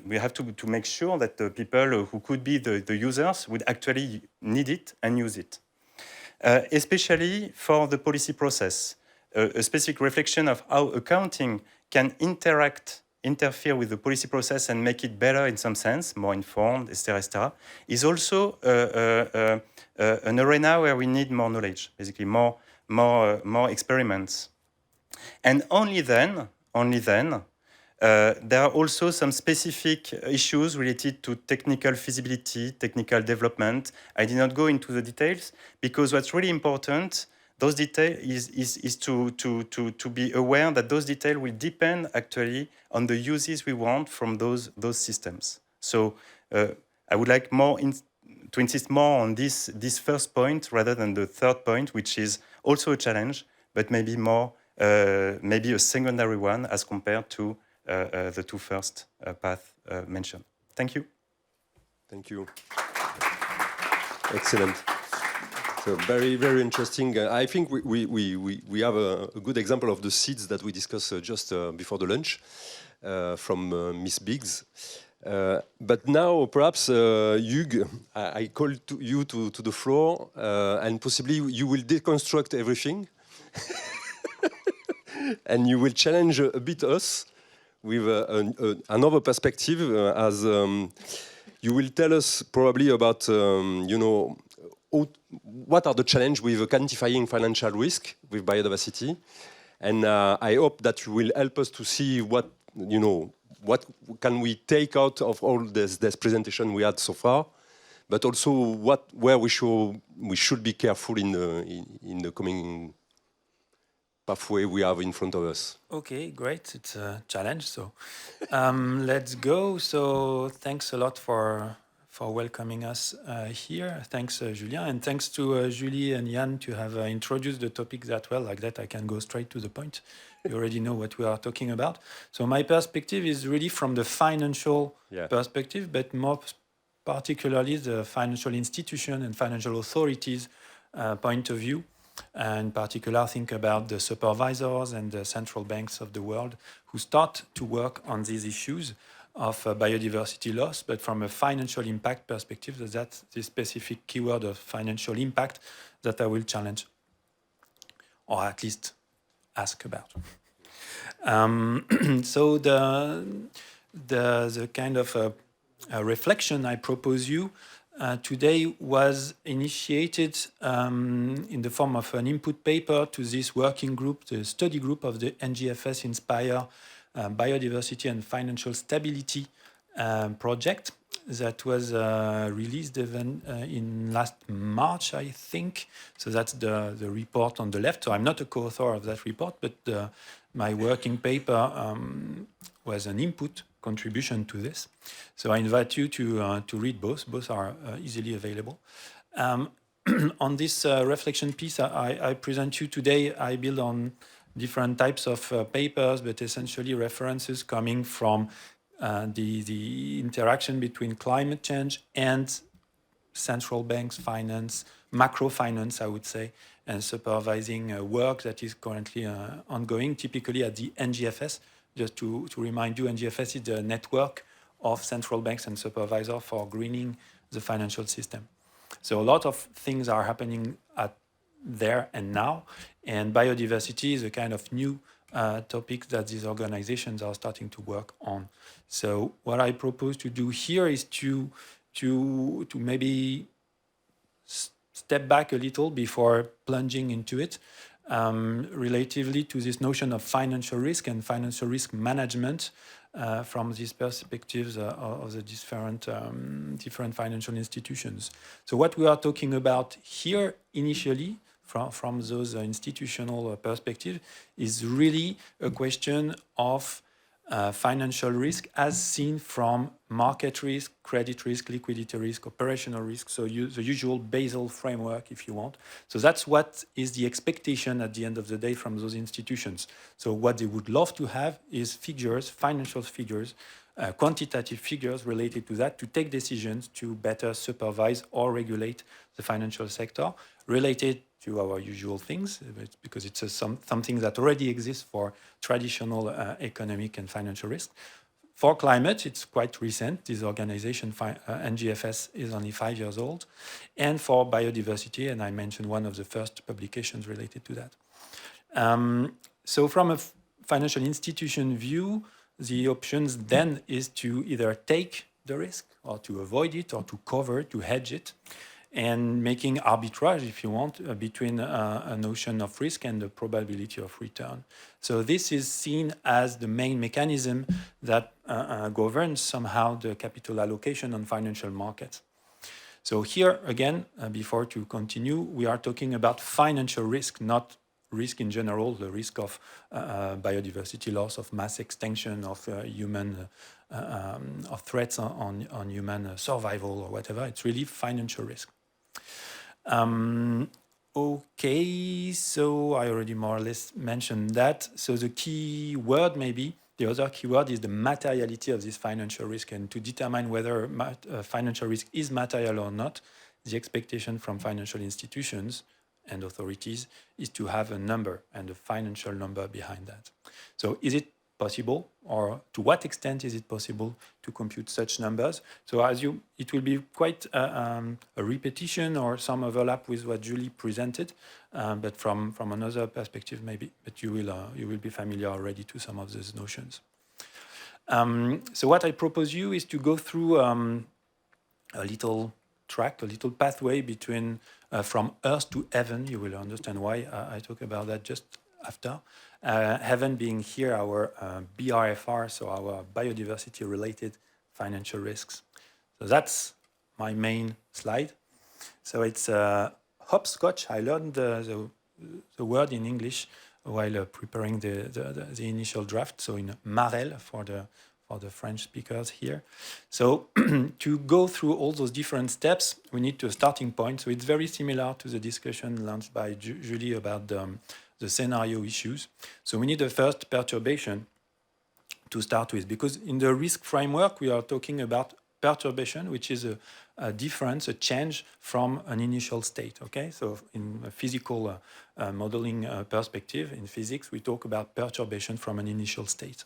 We have to make sure that the people who could be the users would actually need it and use it. Especially for the policy process, a specific reflection of how accounting can interfere with the policy process and make it better in some sense, more informed, etc., is also an arena where we need more knowledge, basically more experiments. And only then, there are also some specific issues related to technical feasibility, technical development. I did not go into the details because what's really important, those details is to be aware that those details will depend actually on the uses we want from those systems. So I would like to insist more on this first point rather than the third point, which is also a challenge, but maybe maybe a secondary one as compared to the two first paths mentioned. Thank you. Thank you. Excellent. So very, very interesting. I think we have a good example of the seeds that we discussed just before the lunch from Miss Biggs. But now, perhaps, Hugues, I call you to the floor, and possibly you will deconstruct everything, and you will challenge a bit us with another perspective, as you will tell us probably about, what are the challenges with quantifying financial risk with biodiversity, and I hope that you will help us to see what can we take out of all this presentation we had so far, but also where we should be careful in the coming pathway we have in front of us. Okay, great. It's a challenge. So let's go. So thanks a lot for welcoming us here. Thanks, Julien. And thanks to Julie and Yann to have introduced the topic that well. Like that, I can go straight to the point. You already know what we are talking about. So my perspective is really from the financial perspective, but more particularly the financial institution and financial authorities point of view. And in particular, think about the supervisors and the central banks of the world who start to work on these issues of biodiversity loss, but from a financial impact perspective, that's the specific keyword of financial impact that I will challenge, or at least ask about. So the kind of reflection I propose you today was initiated in the form of an input paper to this working group, the study group of the NGFS Inspire Biodiversity and Financial Stability project that was released even in last March, I think. So that's the report on the left. So I'm not a co-author of that report, but my working paper was an input contribution to this. So I invite you to read both. Both are easily available. On this reflection piece I present you today, I build on different types of papers, but essentially references coming from the interaction between climate change and central banks, finance, macro finance, I would say, and supervising work that is currently ongoing, typically at the NGFS. Just to remind you, NGFS is the network of central banks and supervisors for greening the financial system. So a lot of things are happening there and now, and biodiversity is a kind of new topic that these organizations are starting to work on. So what I propose to do here is to maybe step back a little before plunging into it, relatively to this notion of financial risk and financial risk management from these perspectives of the different financial institutions. So what we are talking about here initially from those institutional perspectives is really a question of financial risk as seen from market risk, credit risk, liquidity risk, operational risk, so the usual Basel framework, if you want. So that's what is the expectation at the end of the day from those institutions. So what they would love to have is figures, financial figures, quantitative figures related to that to take decisions to better supervise or regulate the financial sector related to our usual things, because it's something that already exists for traditional economic and financial risk. For climate, it's quite recent. This organization, NGFS, is only 5 years old. And for biodiversity, and I mentioned one of the first publications related to that. So from a financial institution view, the options then is to either take the risk or to avoid it or to cover, to hedge it, and making arbitrage, if you want, between a notion of risk and the probability of return. So this is seen as the main mechanism that governs somehow the capital allocation on financial markets. So here, again, before to continue, we are talking about financial risk, not risk in general, the risk of biodiversity loss, of mass extinction, of human of threats on human survival or whatever. It's really financial risk. Okay, so I already more or less mentioned that. So the key word, maybe, the other key word is the materiality of this financial risk. And to determine whether financial risk is material or not, the expectation from financial institutions and authorities is to have a number and a financial number behind that. So is it possible, or to what extent is it possible to compute such numbers? So it will be quite a repetition or some overlap with what Julie presented, but from another perspective maybe, but you will be familiar already to some of those notions. So what I propose you is to go through a little track, a little pathway between from Earth to heaven. You will understand why I talk about that just after. Heaven being here our BRFR, so our biodiversity-related financial risks. So that's my main slide. So it's hopscotch. I learned the word in English while preparing the initial draft. So in Marel for the French speakers here. So to go through all those different steps, we need to a starting point. So it's very similar to the discussion launched by Julie about the scenario issues. So we need a first perturbation to start with, because in the risk framework, we are talking about perturbation, which is a difference, a change from an initial state, okay? So in a physical modeling perspective, in physics, we talk about perturbation from an initial state.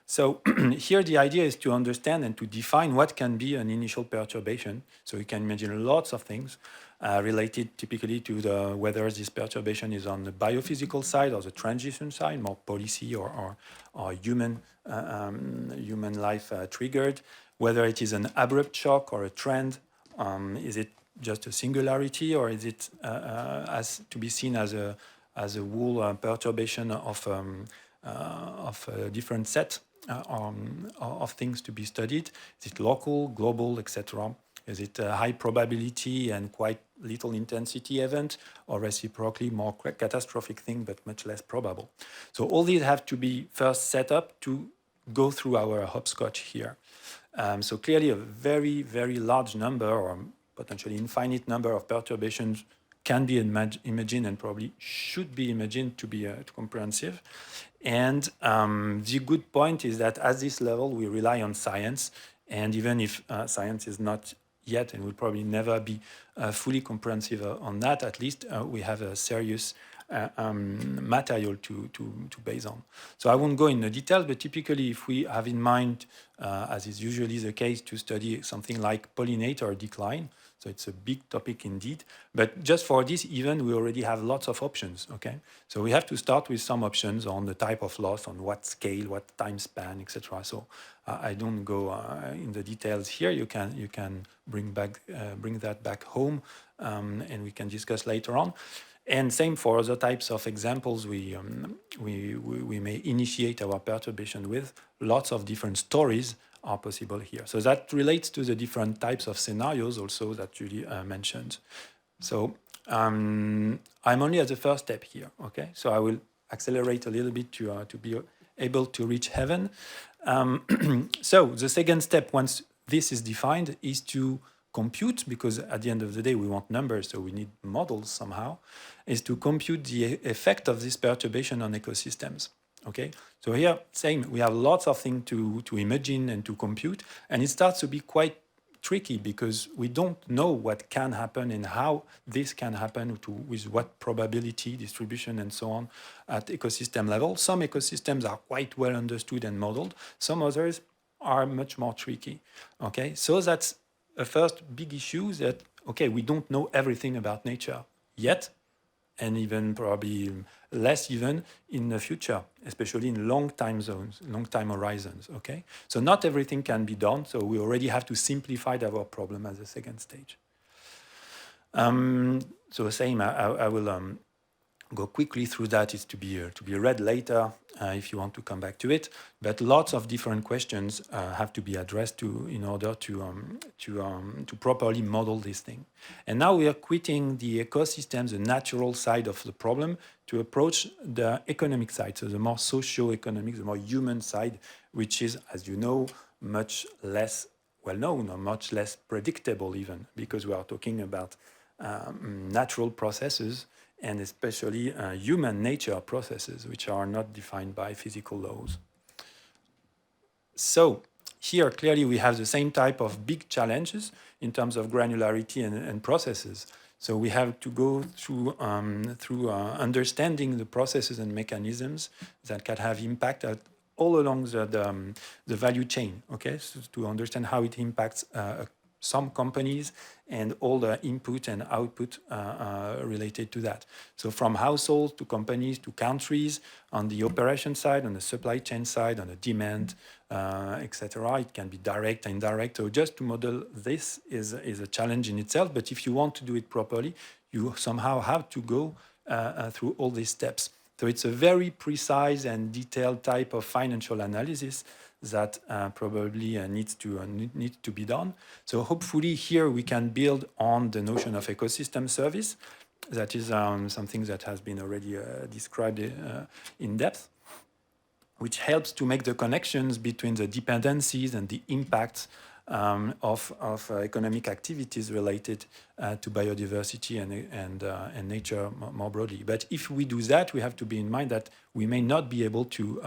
So here the idea is to understand and to define what can be an initial perturbation. So you can imagine lots of things related typically to whether this perturbation is on the biophysical side or the transition side, more policy or human life triggered, whether it is an abrupt shock or a trend. Is it just a singularity, or is it as to be seen as a whole perturbation of a different set of things to be studied? Is it local, global, etc.? Is it a high probability and quite little intensity event, or reciprocally more catastrophic thing but much less probable? So all these have to be first set up to go through our hopscotch here. So clearly a very, very large number, or potentially infinite number of perturbations can be imagined and probably should be imagined to be comprehensive. And the good point is that at this level, we rely on science. And even if science is not yet and will probably never be fully comprehensive on that, at least we have a serious material to base on. So I won't go in the details, but typically if we have in mind, as is usually the case, to study something like pollinator decline, so it's a big topic indeed, but just for this event, we already have lots of options, okay? So we have to start with some options on the type of loss, on what scale, what time span, etc. So I don't go in the details here. You can bring that back home, and we can discuss later on. And same for other types of examples we may initiate our perturbation with. Lots of different stories are possible here. So that relates to the different types of scenarios also that Julie mentioned. So I'm only at the first step here, okay? So I will accelerate a little bit to be able to reach heaven. So the second step, once this is defined, is to compute, because at the end of the day we want numbers, so we need models somehow, is to compute the effect of this perturbation on ecosystems. Okay, so here, same, we have lots of things to imagine and to compute, and it starts to be quite tricky because we don't know what can happen and how this can happen with what probability distribution and so on at ecosystem level. Some ecosystems are quite well understood and modeled. Some others are much more tricky. Okay, so that's a first big issue that, okay, we don't know everything about nature yet, and even probably less even in the future, especially in long time zones, long time horizons, okay? So not everything can be done, so we already have to simplify our problem as a second stage. So same, I will go quickly through that. It's to be read later if you want to come back to it. But lots of different questions have to be addressed in order to properly model this thing. And now we are quitting the ecosystems, the natural side of the problem, to approach the economic side, so the more socio-economic, the more human side, which is, as you know, much less well known or much less predictable even, because we are talking about natural processes, and especially human nature processes, which are not defined by physical laws. So here, clearly, we have the same type of big challenges in terms of granularity and processes. So we have to go through understanding the processes and mechanisms that can have impact all along the value chain, okay? So to understand how it impacts some companies and all the input and output related to that. So from households to companies to countries, on the operation side, on the supply chain side, on the demand, etc. It can be direct and indirect. So just to model this is a challenge in itself, but if you want to do it properly, you somehow have to go through all these steps. So it's a very precise and detailed type of financial analysis that probably needs to be done. So hopefully here we can build on the notion of ecosystem service. That is something that has been already described in depth, which helps to make the connections between the dependencies and the impacts of economic activities related to biodiversity and nature more broadly. But if we do that, we have to be in mind that we may not be able to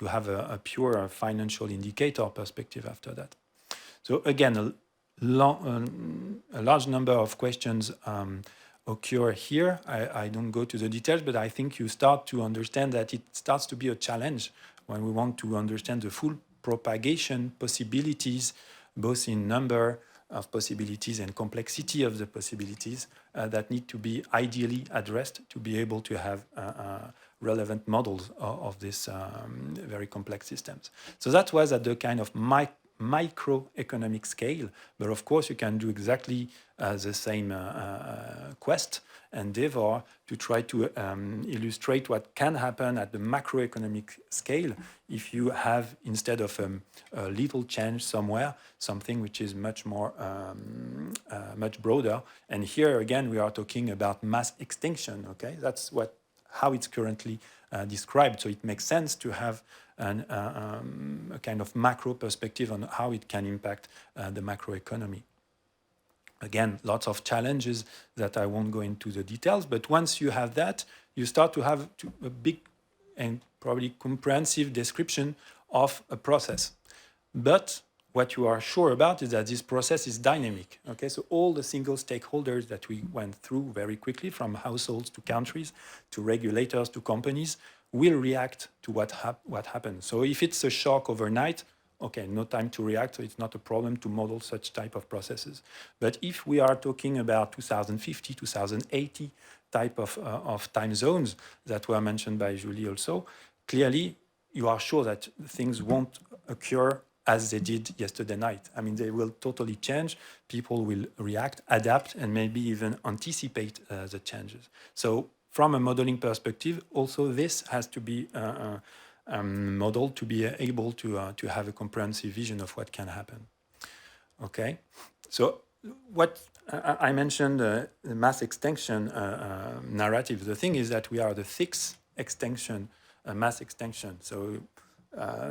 have a pure financial indicator perspective after that. So again, a large number of questions occur here. I don't go to the details, but I think you start to understand that it starts to be a challenge when we want to understand the full propagation possibilities, both in number of possibilities and complexity of the possibilities that need to be ideally addressed to be able to have relevant models of these very complex systems. So that was at the kind of microeconomic scale, but of course you can do exactly the same quest endeavor to try to illustrate what can happen at the macroeconomic scale if you have, instead of a little change somewhere, something which is much more, much broader. And here again, we are talking about mass extinction, okay? That's how it's currently described. So it makes sense to have a kind of macro perspective on how it can impact the macroeconomy. Again, lots of challenges that I won't go into the details, but once you have that, you start to have a big and probably comprehensive description of a process. But what you are sure about is that this process is dynamic. Okay, so all the single stakeholders that we went through very quickly, from households to countries, to regulators, to companies, will react to what happens. So if it's a shock overnight, okay, no time to react, so it's not a problem to model such type of processes. But if we are talking about 2050, 2080 type of time zones that were mentioned by Julie also, clearly you are sure that things won't occur as they did yesterday night. I mean, they will totally change. People will react, adapt, and maybe even anticipate the changes. So from a modeling perspective, also this has to be model to be able to have a comprehensive vision of what can happen. Okay, so what I mentioned the mass extinction narrative. The thing is that we are the sixth extinction mass extinction. So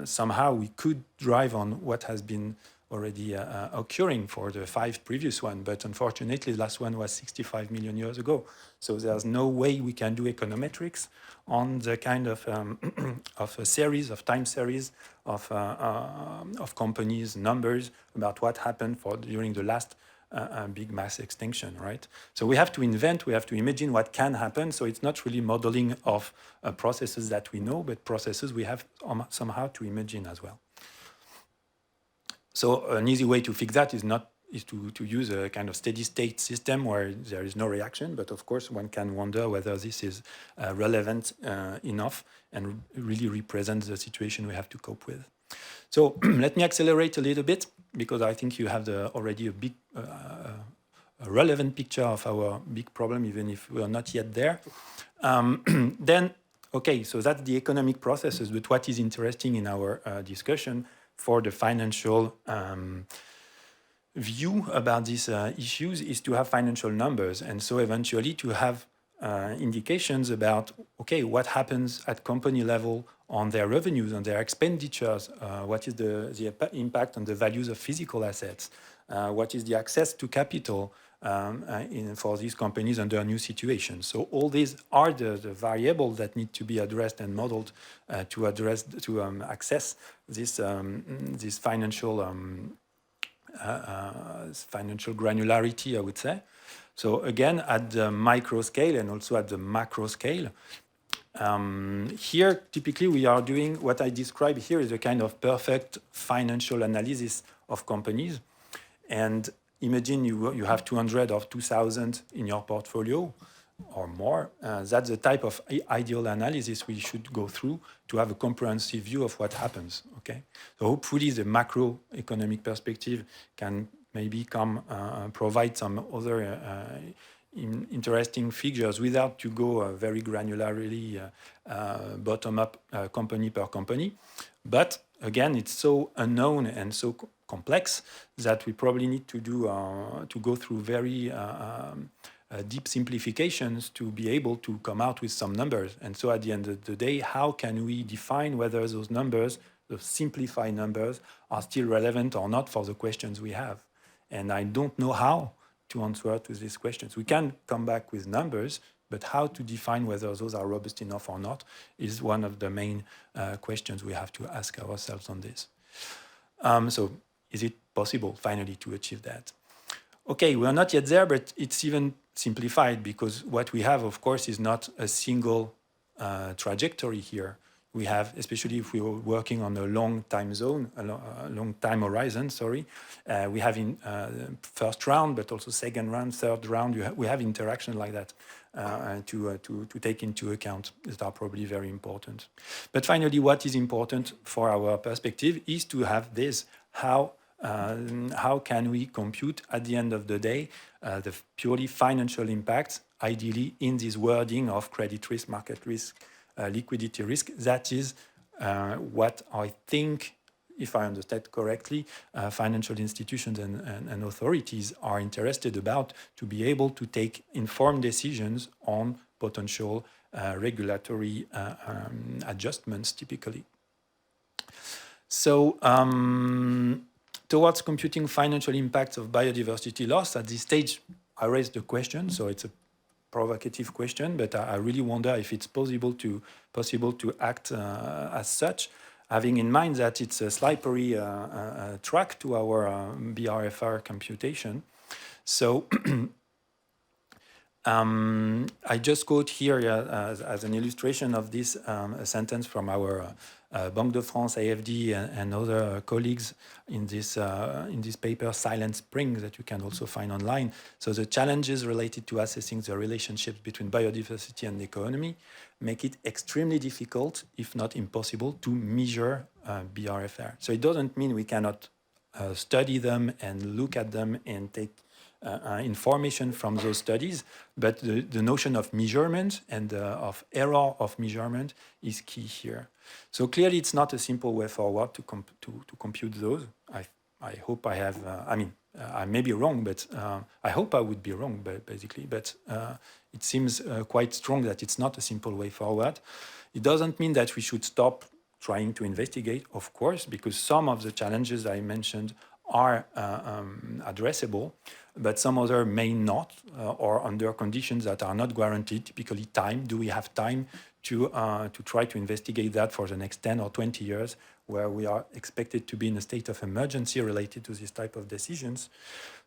somehow we could drive on what has been already occurring for the 5 previous one, but unfortunately the last one was 65 million years ago. So there's no way we can do econometrics on the kind of of a series of time series of companies numbers about what happened during the last big mass extinction, right? So we have to invent, we have to imagine what can happen. So it's not really modeling of processes that we know, but processes we have somehow to imagine as well. So an easy way to fix that is to use a kind of steady state system where there is no reaction, but of course one can wonder whether this is relevant enough and really represents the situation we have to cope with. So let me accelerate a little bit, because I think you have already a big, a relevant picture of our big problem, even if we are not yet there. Then, okay, so that's the economic processes, but what is interesting in our discussion for the financial view about these issues is to have financial numbers, and so eventually to have indications about, okay, what happens at company level on their revenues, on their expenditures, what is the impact on the values of physical assets, what is the access to capital for these companies under new situations. So all these are the variables that need to be addressed and modeled to access this financial financial granularity, I would say. So again, at the micro scale and also at the macro scale, here typically we are doing what I describe here is a kind of perfect financial analysis of companies. And imagine you have 200 or 2,000 in your portfolio or more. That's the type of ideal analysis we should go through to have a comprehensive view of what happens. Okay, so hopefully the macroeconomic perspective can maybe provide some other interesting figures without to go very granularly bottom up company per company. But again, it's so unknown and so complex that we probably need to go through very deep simplifications to be able to come out with some numbers. And so at the end of the day, how can we define whether those numbers, the simplified numbers, are still relevant or not for the questions we have? And I don't know how to answer to these questions. We can come back with numbers, but how to define whether those are robust enough or not is one of the main questions we have to ask ourselves on this. So is it possible finally to achieve that? Okay, we are not yet there, but it's even simplified, because what we have, of course, is not a single trajectory here. We have, especially if we were working on a long time zone, a long time horizon, sorry, we have in first round, but also second round, third round, we have interaction like that to take into account that are probably very important. But finally, what is important for our perspective is to have this, how can we compute at the end of the day the purely financial impacts, ideally in this wording of credit risk, market risk, liquidity risk. That is what I think, if I understand correctly, financial institutions and authorities are interested about, to be able to take informed decisions on potential regulatory adjustments typically. So towards computing financial impacts of biodiversity loss, at this stage I raised the question, so it's a provocative question, but I really wonder if it's possible to act as such, having in mind that it's a slippery track to our BRFR computation. So I just quote here as an illustration of this a sentence from our Banque de France, AFD, and other colleagues in this paper, Silent Spring, that you can also find online. So the challenges related to assessing the relationships between biodiversity and the economy make it extremely difficult, if not impossible, to measure BRFR. So it doesn't mean we cannot study them and look at them and take information from those studies, but the notion of measurement and of error of measurement is key here. So clearly it's not a simple way forward to compute those. I hope I have, I may be wrong, but I hope I would be wrong, basically. But it seems quite strong that it's not a simple way forward. It doesn't mean that we should stop trying to investigate, of course, because some of the challenges I mentioned are addressable, but some other may not, or under conditions that are not guaranteed, typically time. Do we have time to try to investigate that for the next 10 or 20 years, where we are expected to be in a state of emergency related to this type of decisions?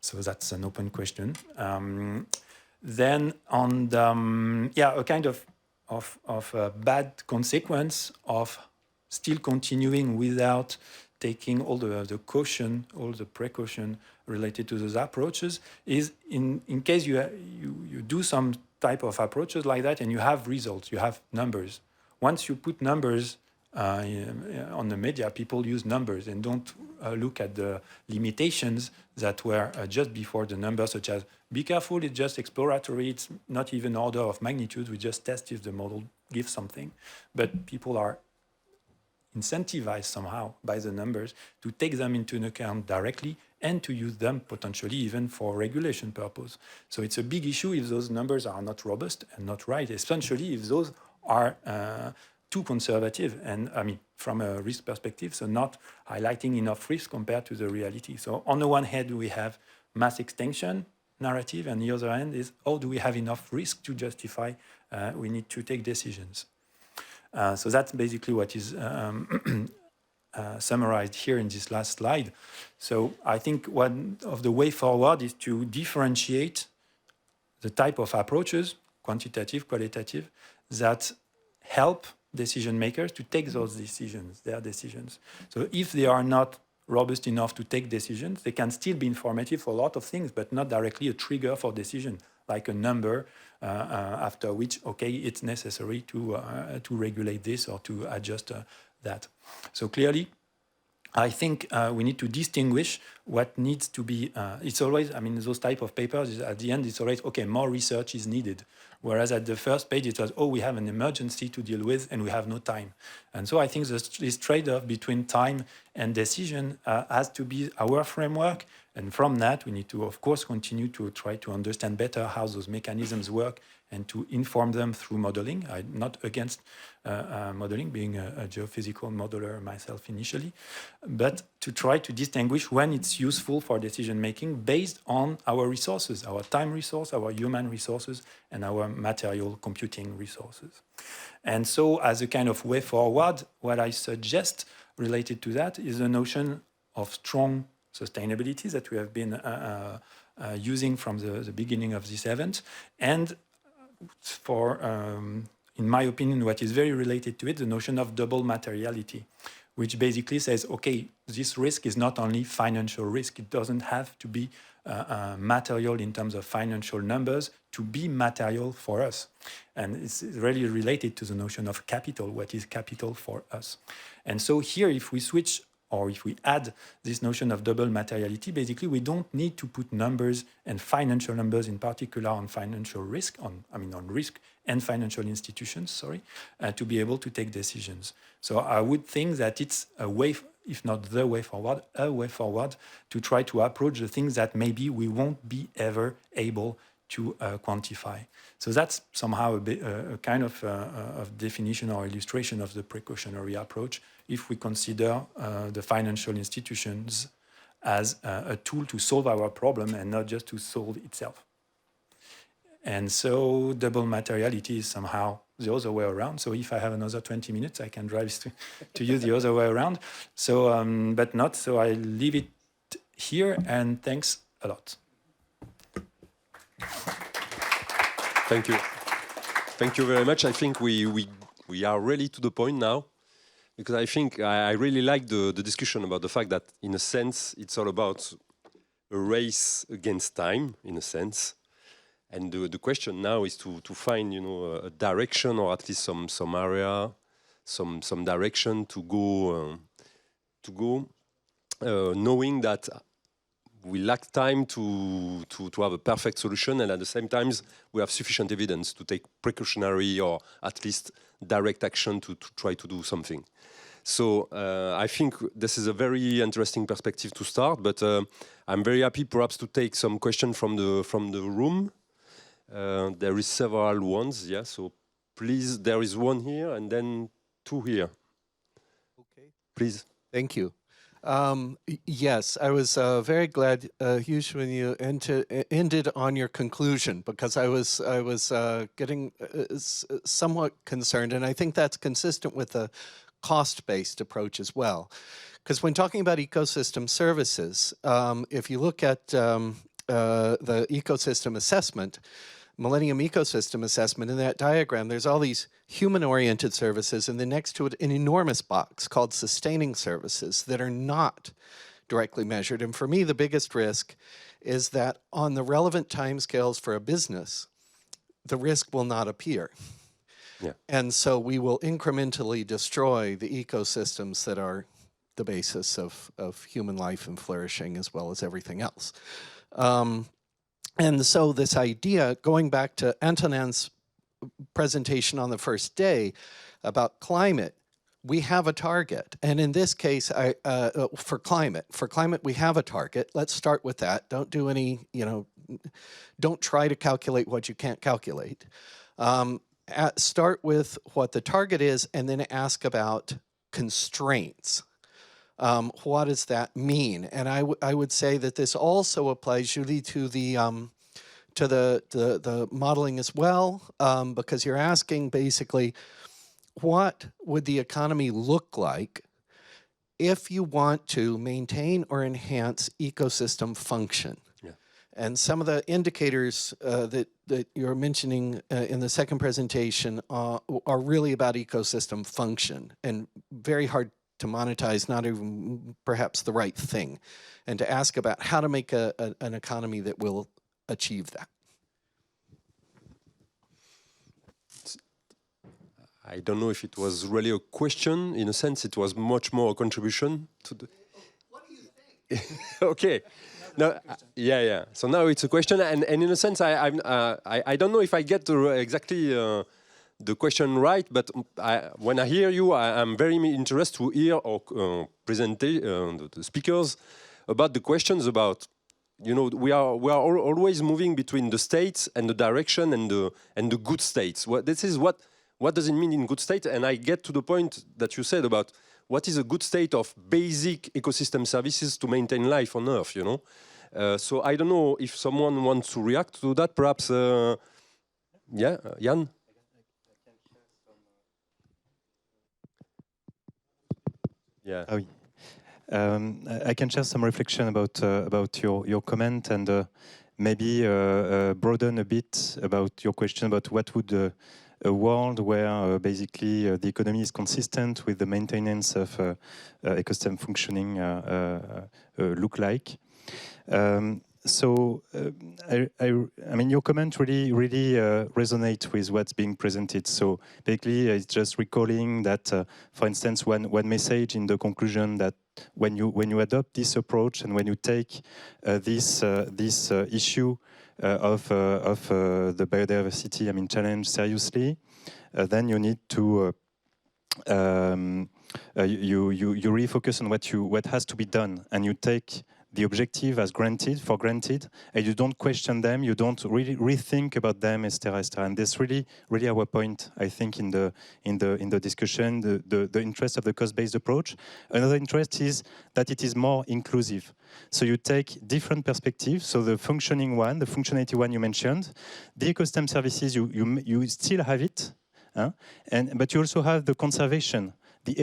So that's an open question. Then on the, a kind of a bad consequence of still continuing without taking all the caution, all the precaution related to those approaches is in case you do some type of approaches like that and you have results, you have numbers. Once you put numbers on the media, people use numbers and don't look at the limitations that were just before the numbers, such as be careful, it's just exploratory, it's not even order of magnitude, we just test if the model gives something. But people are incentivized somehow by the numbers to take them into account directly and to use them potentially even for regulation purpose. So it's a big issue if those numbers are not robust and not right, essentially if those are too conservative and from a risk perspective, so not highlighting enough risk compared to the reality. So on the one hand, we have mass extinction narrative, and the other hand is, oh, do we have enough risk to justify we need to take decisions? So that's basically what is summarized here in this last slide. So I think one of the way forward is to differentiate the type of approaches, quantitative, qualitative, that help decision makers to take those decisions, their decisions. So if they are not robust enough to take decisions, they can still be informative for a lot of things, but not directly a trigger for decision, like a number after which, okay, it's necessary to regulate this or to adjust that. So clearly, I think we need to distinguish what needs to be, it's always, those type of papers, at the end, it's always, okay, more research is needed. Whereas at the first page, it was, oh, we have an emergency to deal with and we have no time. And so I think this trade-off between time and decision has to be our framework. And from that, we need to, of course, continue to try to understand better how those mechanisms work and to inform them through modeling. I'm not against modeling, being a geophysical modeler myself initially, but to try to distinguish when it's useful for decision-making based on our resources, our time resource, our human resources, and our material computing resources. And so as a kind of way forward, what I suggest related to that is the notion of strong sustainability that we have been using from the beginning of this event. And for, in my opinion, what is very related to it, the notion of double materiality, which basically says, okay, this risk is not only financial risk, it doesn't have to be material in terms of financial numbers to be material for us. And it's really related to the notion of capital, what is capital for us. And so here, if we switch or if we add this notion of double materiality, basically we don't need to put numbers and financial numbers in particular on financial risk, on risk and financial institutions, to be able to take decisions. So I would think that it's a way, if not the way forward, a way forward to try to approach the things that maybe we won't be ever able to quantify. So that's somehow a kind of definition or illustration of the precautionary approach if we consider the financial institutions as a tool to solve our problem and not just to solve itself. And so double materiality is somehow the other way around. So if I have another 20 minutes, I can drive to use the other way around. So, but not, so I leave it here and thanks a lot. Thank you. Thank you very much. I think we are really to the point now, because I think I really like the discussion about the fact that, in a sense, it's all about a race against time, in a sense. And the question now is to find, a direction, or at least some area, some direction to go, knowing that we lack time to have a perfect solution, and at the same time we have sufficient evidence to take precautionary or at least direct action to try to do something. So I think this is a very interesting perspective to start, but I'm very happy perhaps to take some questions from the room. There is several ones, yeah, so please, there is one here and then two here. Okay. Please. Thank you. Yes, I was very glad, Hugues, when you ended on your conclusion, because I was getting somewhat concerned, and I think that's consistent with the cost-based approach as well. Because when talking about ecosystem services, if you look at the ecosystem assessment, Millennium Ecosystem Assessment, in that diagram, there's all these human-oriented services, and then next to it, an enormous box called sustaining services that are not directly measured. And for me, the biggest risk is that on the relevant timescales for a business, the risk will not appear. Yeah. And so we will incrementally destroy the ecosystems that are the basis of human life and flourishing, as well as everything else. And so this idea, going back to Antonin's presentation on the first day about climate, we have a target. And in this case, for climate, we have a target. Let's start with that. Don't do any, don't try to calculate what you can't calculate. Start with what the target is and then ask about constraints. What does that mean? And I would say that this also applies, Julie, to the modeling as well, because you're asking basically, what would the economy look like if you want to maintain or enhance ecosystem function? Yeah. And some of the indicators that you're mentioning in the second presentation are really about ecosystem function, and very hard to monetize, not even perhaps the right thing, and to ask about how to make an economy that will achieve that. I don't know if it was really a question. In a sense, it was much more a contribution to the... What do you think? Okay. No, yeah. So now it's a question, and in a sense, I don't know if I get exactly the question right, but when I hear you, I'm very interested to hear or present the speakers about the questions about, we are always moving between the states and the direction and the good states. What does it mean in good state? And I get to the point that you said about what is a good state of basic ecosystem services to maintain life on Earth, So I don't know if someone wants to react to that, perhaps, yeah, Yann? Yeah. Oh, I can share some reflection about your comment and maybe broaden a bit about your question about what would a world where basically the economy is consistent with the maintenance of ecosystem functioning look like. So I mean, your comment really resonates with what's being presented. So basically, it's just recalling that, for instance, one message in the conclusion that when you adopt this approach and when you take this issue of the biodiversity challenge seriously, then you need to you refocus on what has to be done, and you take the objective as for granted, and you don't question them, you don't really rethink about them, etc. And that's really our point, I think, in the discussion, the interest of the cost-based approach. Another interest is that it is more inclusive. So you take different perspectives. So the functionality one you mentioned, the ecosystem services, you still have it, but you also have the conservation. The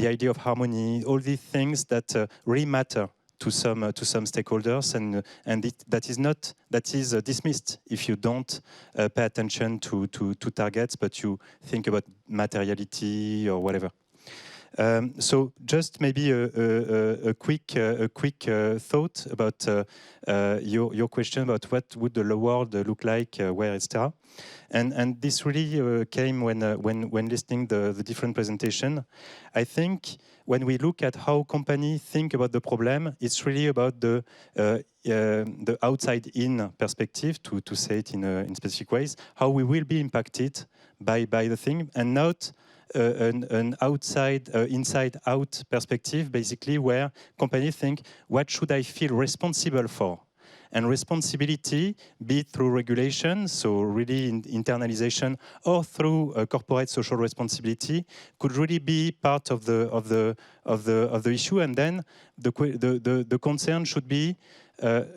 idea of harmony, all these things that really matter to some stakeholders, and that is dismissed if you don't pay attention to targets, but you think about materiality or whatever. So just maybe a quick thought about your question about what would the world look like, where, etc. And this really came when listening the different presentation. I think when we look at how companies think about the problem, it's really about the outside-in perspective, to say it in specific ways, how we will be impacted by the thing, and not an outside, inside-out perspective, basically, where companies think, what should I feel responsible for? And responsibility, be it through regulation, so really internalization, or through corporate social responsibility, could really be part of the issue. And then the concern should be,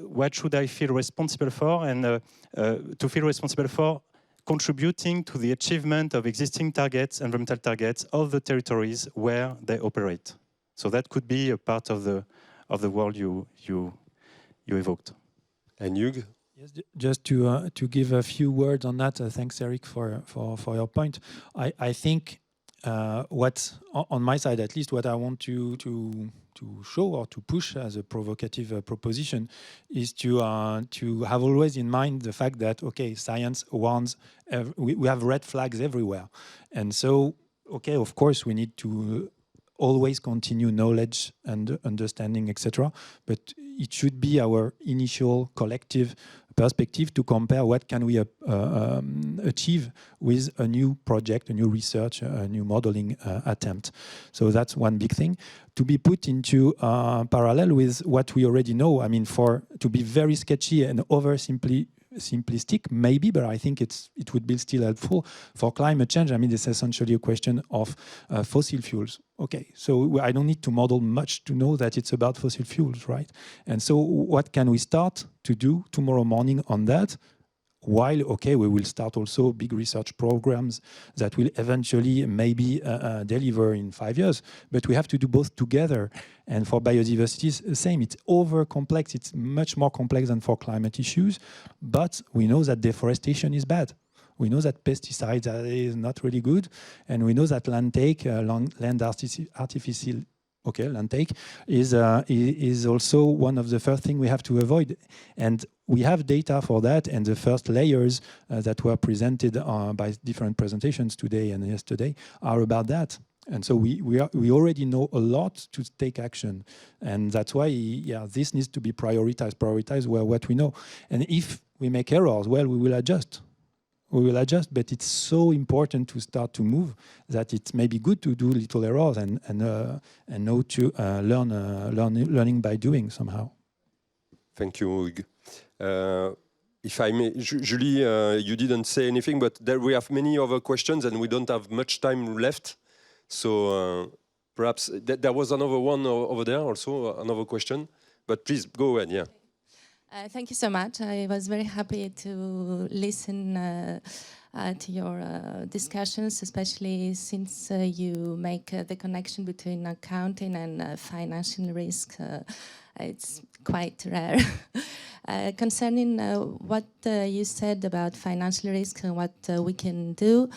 what should I feel responsible for? And to feel responsible for contributing to the achievement of existing targets, environmental targets, of the territories where they operate. So that could be a part of the world you evoked. And Hugues? Yes, just to give a few words on that, thanks, Eric, for your point. I think what, on my side at least, what I want to show or to push as a provocative proposition is to have always in mind the fact that, okay, science warns, we have red flags everywhere. And so, okay, of course, we need to always continue knowledge and understanding, etc. But it should be our initial collective perspective to compare what can we achieve with a new project, a new research, a new modeling attempt. So that's one big thing. To be put into parallel with what we already know, I mean, to be very sketchy and simplistic, maybe, but I think it would be still helpful for climate change. I mean, it's essentially a question of fossil fuels. Okay, so I don't need to model much to know that it's about fossil fuels, right? And so what can we start to do tomorrow morning on that? While, okay, we will start also big research programs that will eventually maybe deliver in 5 years, but we have to do both together. And for biodiversity, it's the same. It's over complex. It's much more complex than for climate issues, but we know that deforestation is bad. We know that pesticides is not really good, and we know that land take, land artificial, okay, land take is also one of the first things we have to avoid. And we have data for that, and the first layers that were presented by different presentations today and yesterday are about that. And so we already know a lot to take action, and that's why, yeah, this needs to be prioritized where what we know. And if we make errors, well, we will adjust. But it's so important to start to move that it may be good to do little errors and know to learning by doing somehow. Thank you, Hugues. If I may, Julie, you didn't say anything, but there we have many other questions and we don't have much time left. So perhaps there was another one over there also, another question. But please, go ahead, yeah. Thank you so much. I was very happy to listen to your discussions, especially since you make the connection between accounting and financial risk. It's quite rare. Concerning what you said about financial risk and what we can do,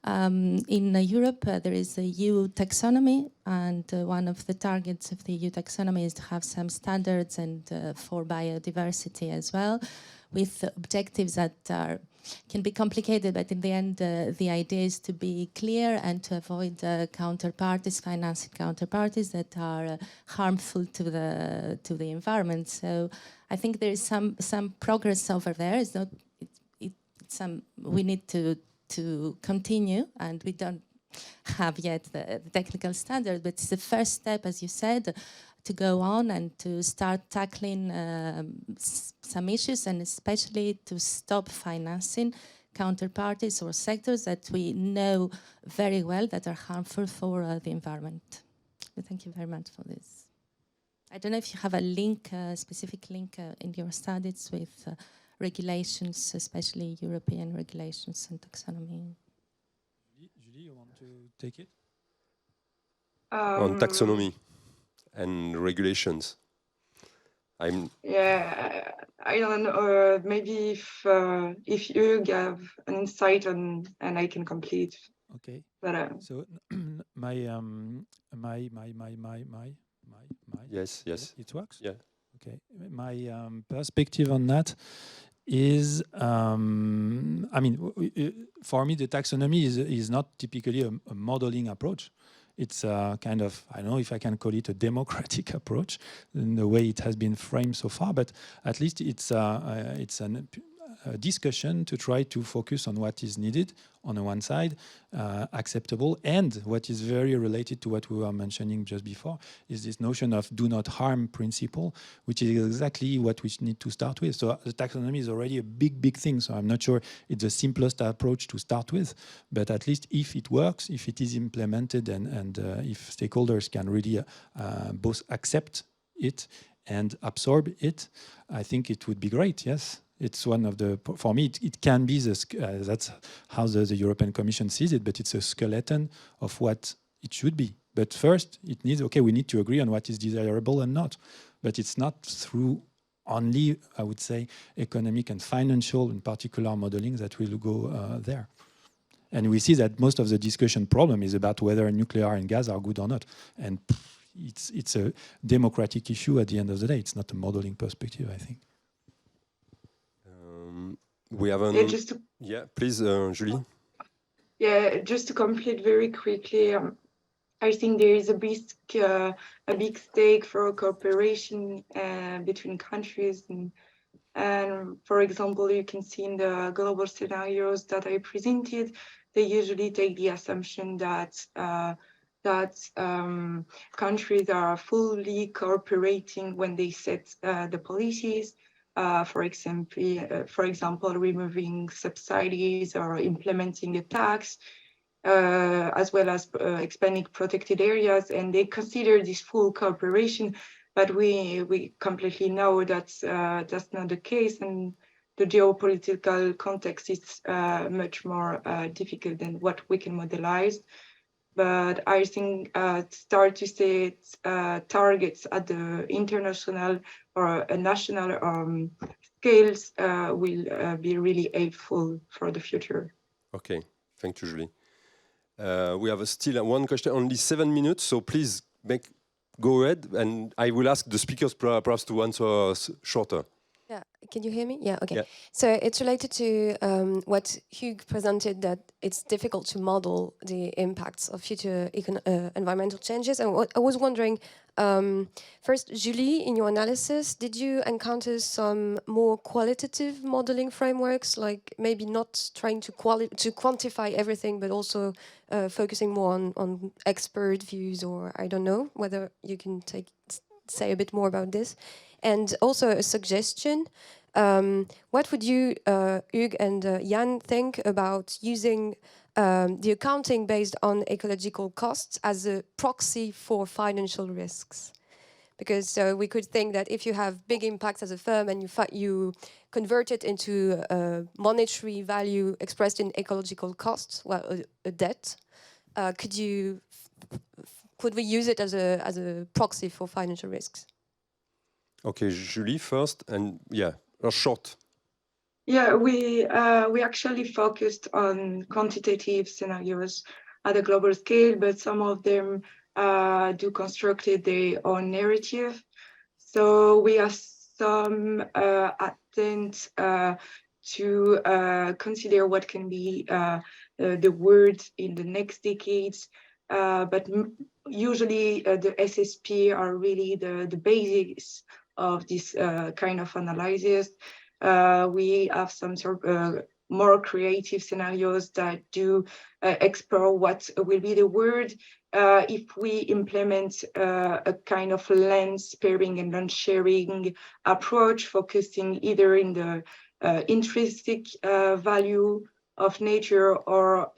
in Europe, there is a EU taxonomy, and one of the targets of the EU taxonomy is to have some standards and for biodiversity as well, with objectives that can be complicated, but in the end, the idea is to be clear and to avoid counterparties, financing counterparties that are harmful to the environment. So I think there is some progress over there. It's not. We need to continue, and we don't have yet the technical standard, but it's the first step, as you said, to go on and to start tackling some issues, and especially to stop financing counterparties or sectors that we know very well that are harmful for the environment. So thank you very much for this. I don't know if you have a link, a specific link in your studies with regulations, especially European regulations and taxonomy. Julie, you want to take it? On taxonomy and regulations. Yeah, I don't know. Maybe if you have an insight on, and I can complete. Okay. But so my Yes. It works. Yeah. Okay. My perspective on that is, I mean, for me, the taxonomy is not typically a modeling approach. It's a kind of, I don't know if I can call it a democratic approach in the way it has been framed so far, but at least it's an discussion to try to focus on what is needed on the one side, acceptable, and what is very related to what we were mentioning just before is this notion of do not harm principle, which is exactly what we need to start with. So the taxonomy is already a big thing, so I'm not sure it's the simplest approach to start with, but at least if it works, if it is implemented, and if stakeholders can really both accept it and absorb it, I think it would be great, yes. It's one of the, for me, it can be, that's how the European Commission sees it, but it's a skeleton of what it should be. But first, it needs, okay, we need to agree on what is desirable and not. But it's not through only, I would say, economic and financial, in particular modeling, that will go there. And we see that most of the discussion problem is about whether nuclear and gas are good or not. And it's a democratic issue at the end of the day. It's not a modeling perspective, I think. We haven't. Yeah, just to, yeah, please, Julie. Yeah, just to complete very quickly, I think there is a big stake for cooperation between countries, and for example, you can see in the global scenarios that I presented, they usually take the assumption that countries are fully cooperating when they set the policies. For example, removing subsidies or implementing a tax, as well as expanding protected areas, and they consider this full cooperation. But we completely know that's not the case, and the geopolitical context is much more difficult than what we can modelize. But I think start to set targets at the international or national scales will be really helpful for the future. Okay, thank you, Julie. We have still one question, only 7 minutes, so please go ahead, and I will ask the speakers perhaps to answer shorter. Yeah, can you hear me? Yeah, okay. Yeah. So it's related to what Hugues presented, that it's difficult to model the impacts of future environmental changes. And I was wondering, first, Julie, in your analysis, did you encounter some more qualitative modeling frameworks, like maybe not trying to quantify everything, but also focusing more on expert views, or I don't know, whether you can say a bit more about this? And also a suggestion, what would you, Hugues and Yann, think about using the accounting based on ecological costs as a proxy for financial risks? Because we could think that if you have big impacts as a firm and you convert it into a monetary value expressed in ecological costs, well, a debt, could we use it as a proxy for financial risks? Okay, Julie first, and yeah, short. Yeah, we actually focused on quantitative scenarios at a global scale, but some of them do constructed their own narrative. So we have some attempt to consider what can be the word in the next decades, but usually the SSP are really the basics of this kind of analysis. We have some sort of more creative scenarios that do explore what will be the word if we implement a kind of lens pairing and non-sharing approach, focusing either in the intrinsic value of nature or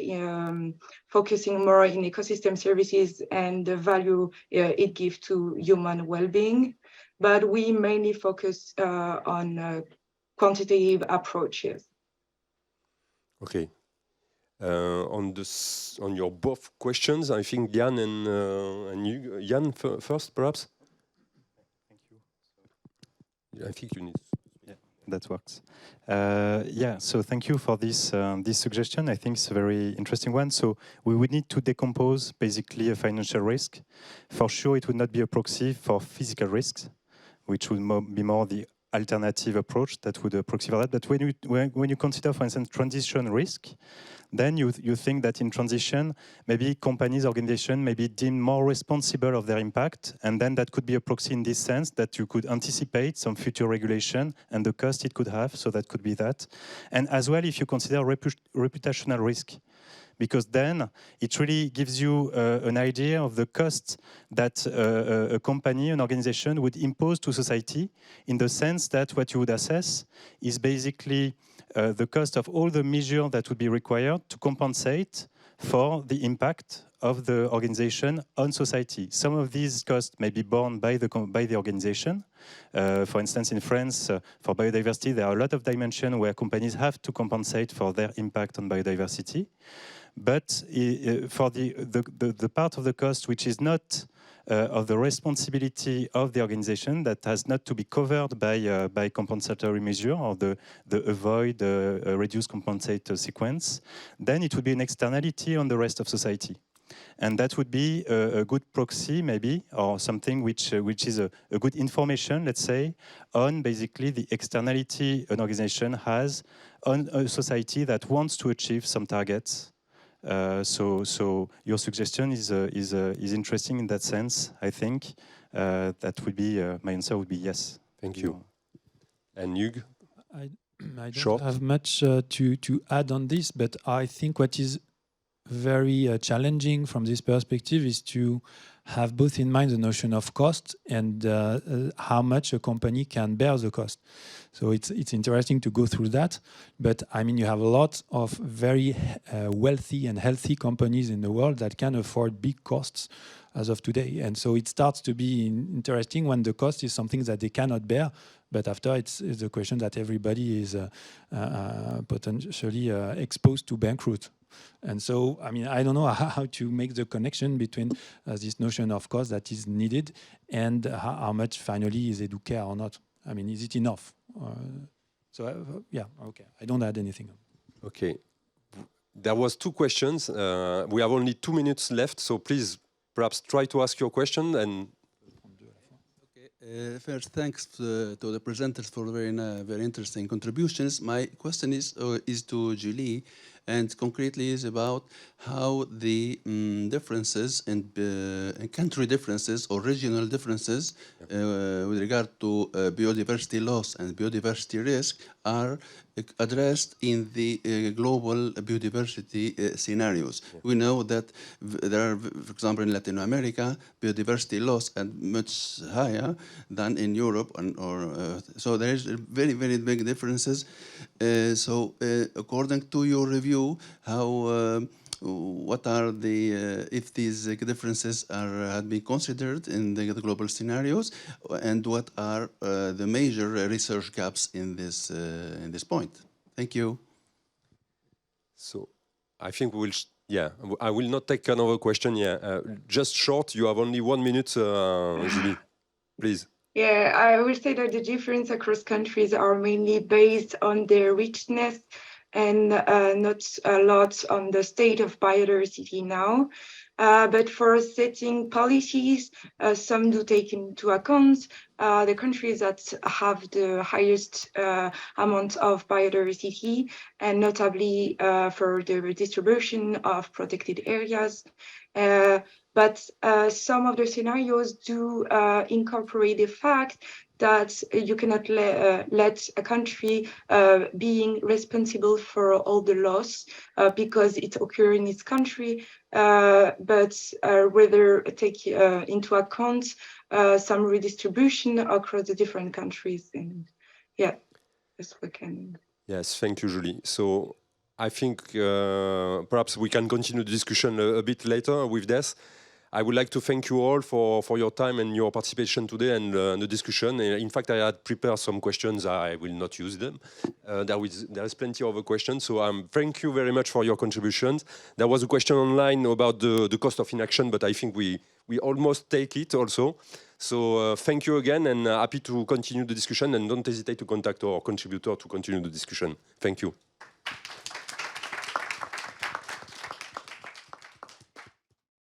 focusing more in ecosystem services and the value it gives to human well-being. But we mainly focus on quantitative approaches. Okay. On your both questions, I think Yann and you, Yann first, perhaps. Thank you. I think you need. Yeah, that works. Yeah, so thank you for this suggestion. I think it's a very interesting one. So we would need to decompose basically a financial risk. For sure, it would not be a proxy for physical risks, which would be more the alternative approach that would proxy for that. But when you consider, for instance, transition risk, then you think that in transition, maybe companies, organizations may be deemed more responsible of their impact, and then that could be a proxy in this sense that you could anticipate some future regulation and the cost it could have, so that could be that. And as well, if you consider reputational risk, because then it really gives you an idea of the cost that a company, an organization would impose to society, in the sense that what you would assess is basically the cost of all the measures that would be required to compensate for the impact of the organization on society. Some of these costs may be borne by the organization. For instance, in France, for biodiversity, there are a lot of dimensions where companies have to compensate for their impact on biodiversity. But for the part of the cost which is not of the responsibility of the organization, that has not to be covered by compensatory measure or the avoid, reduce, compensate sequence, then it would be an externality on the rest of society. And that would be a good proxy, maybe, or something which is a good information, let's say, on basically the externality an organization has on a society that wants to achieve some targets. So your suggestion is interesting in that sense. I think that would be my answer would be yes. Thank you. And Hugues? I don't have much to add on this, but I think what is very challenging from this perspective is to have both in mind the notion of cost and how much a company can bear the cost. So it's interesting to go through that, but I mean, you have a lot of very wealthy and healthy companies in the world that can afford big costs as of today. And so it starts to be interesting when the cost is something that they cannot bear, but after it's the question that everybody is potentially exposed to bankrupt. And so, I mean, I don't know how to make the connection between this notion of cost that is needed and how much finally is it care or not. I mean, is it enough? Yeah, okay. I don't add anything. Okay. There was 2 questions. We have only 2 minutes left, so please perhaps try to ask your question. And okay. First, thanks to the presenters for very interesting contributions. My question is to Julie, and concretely is about how the differences and country differences or regional differences with regard to biodiversity loss and biodiversity risk are addressed in the global biodiversity scenarios. Yeah. We know that there are, for example, in Latin America, biodiversity loss is much higher than in Europe, so there is very, very big differences. So according to your review, how what are the if these differences had been considered in the global scenarios, and what are the major research gaps in this point? Thank you. So I think we will. Yeah, I will not take another question. Yeah, just short. You have only 1 minute, Julie. Please. Yeah, I will say that the difference across countries are mainly based on their richness and not a lot on the state of biodiversity now. But for setting policies, some do take into account the countries that have the highest amount of biodiversity, and notably for the distribution of protected areas. But some of the scenarios do incorporate the fact that you cannot let a country being responsible for all the loss because it occurs in its country, but rather take into account some redistribution across the different countries. And yeah, that's what I can. Yes, thank you, Julie. So I think perhaps we can continue the discussion a bit later with this. I would like to thank you all for your time and your participation today and the discussion. In fact, I had prepared some questions. I will not use them. There is plenty of questions. So thank you very much for your contributions. There was a question online about the cost of inaction, but I think we almost take it also. So thank you again, and happy to continue the discussion. And don't hesitate to contact our contributor to continue the discussion. Thank you.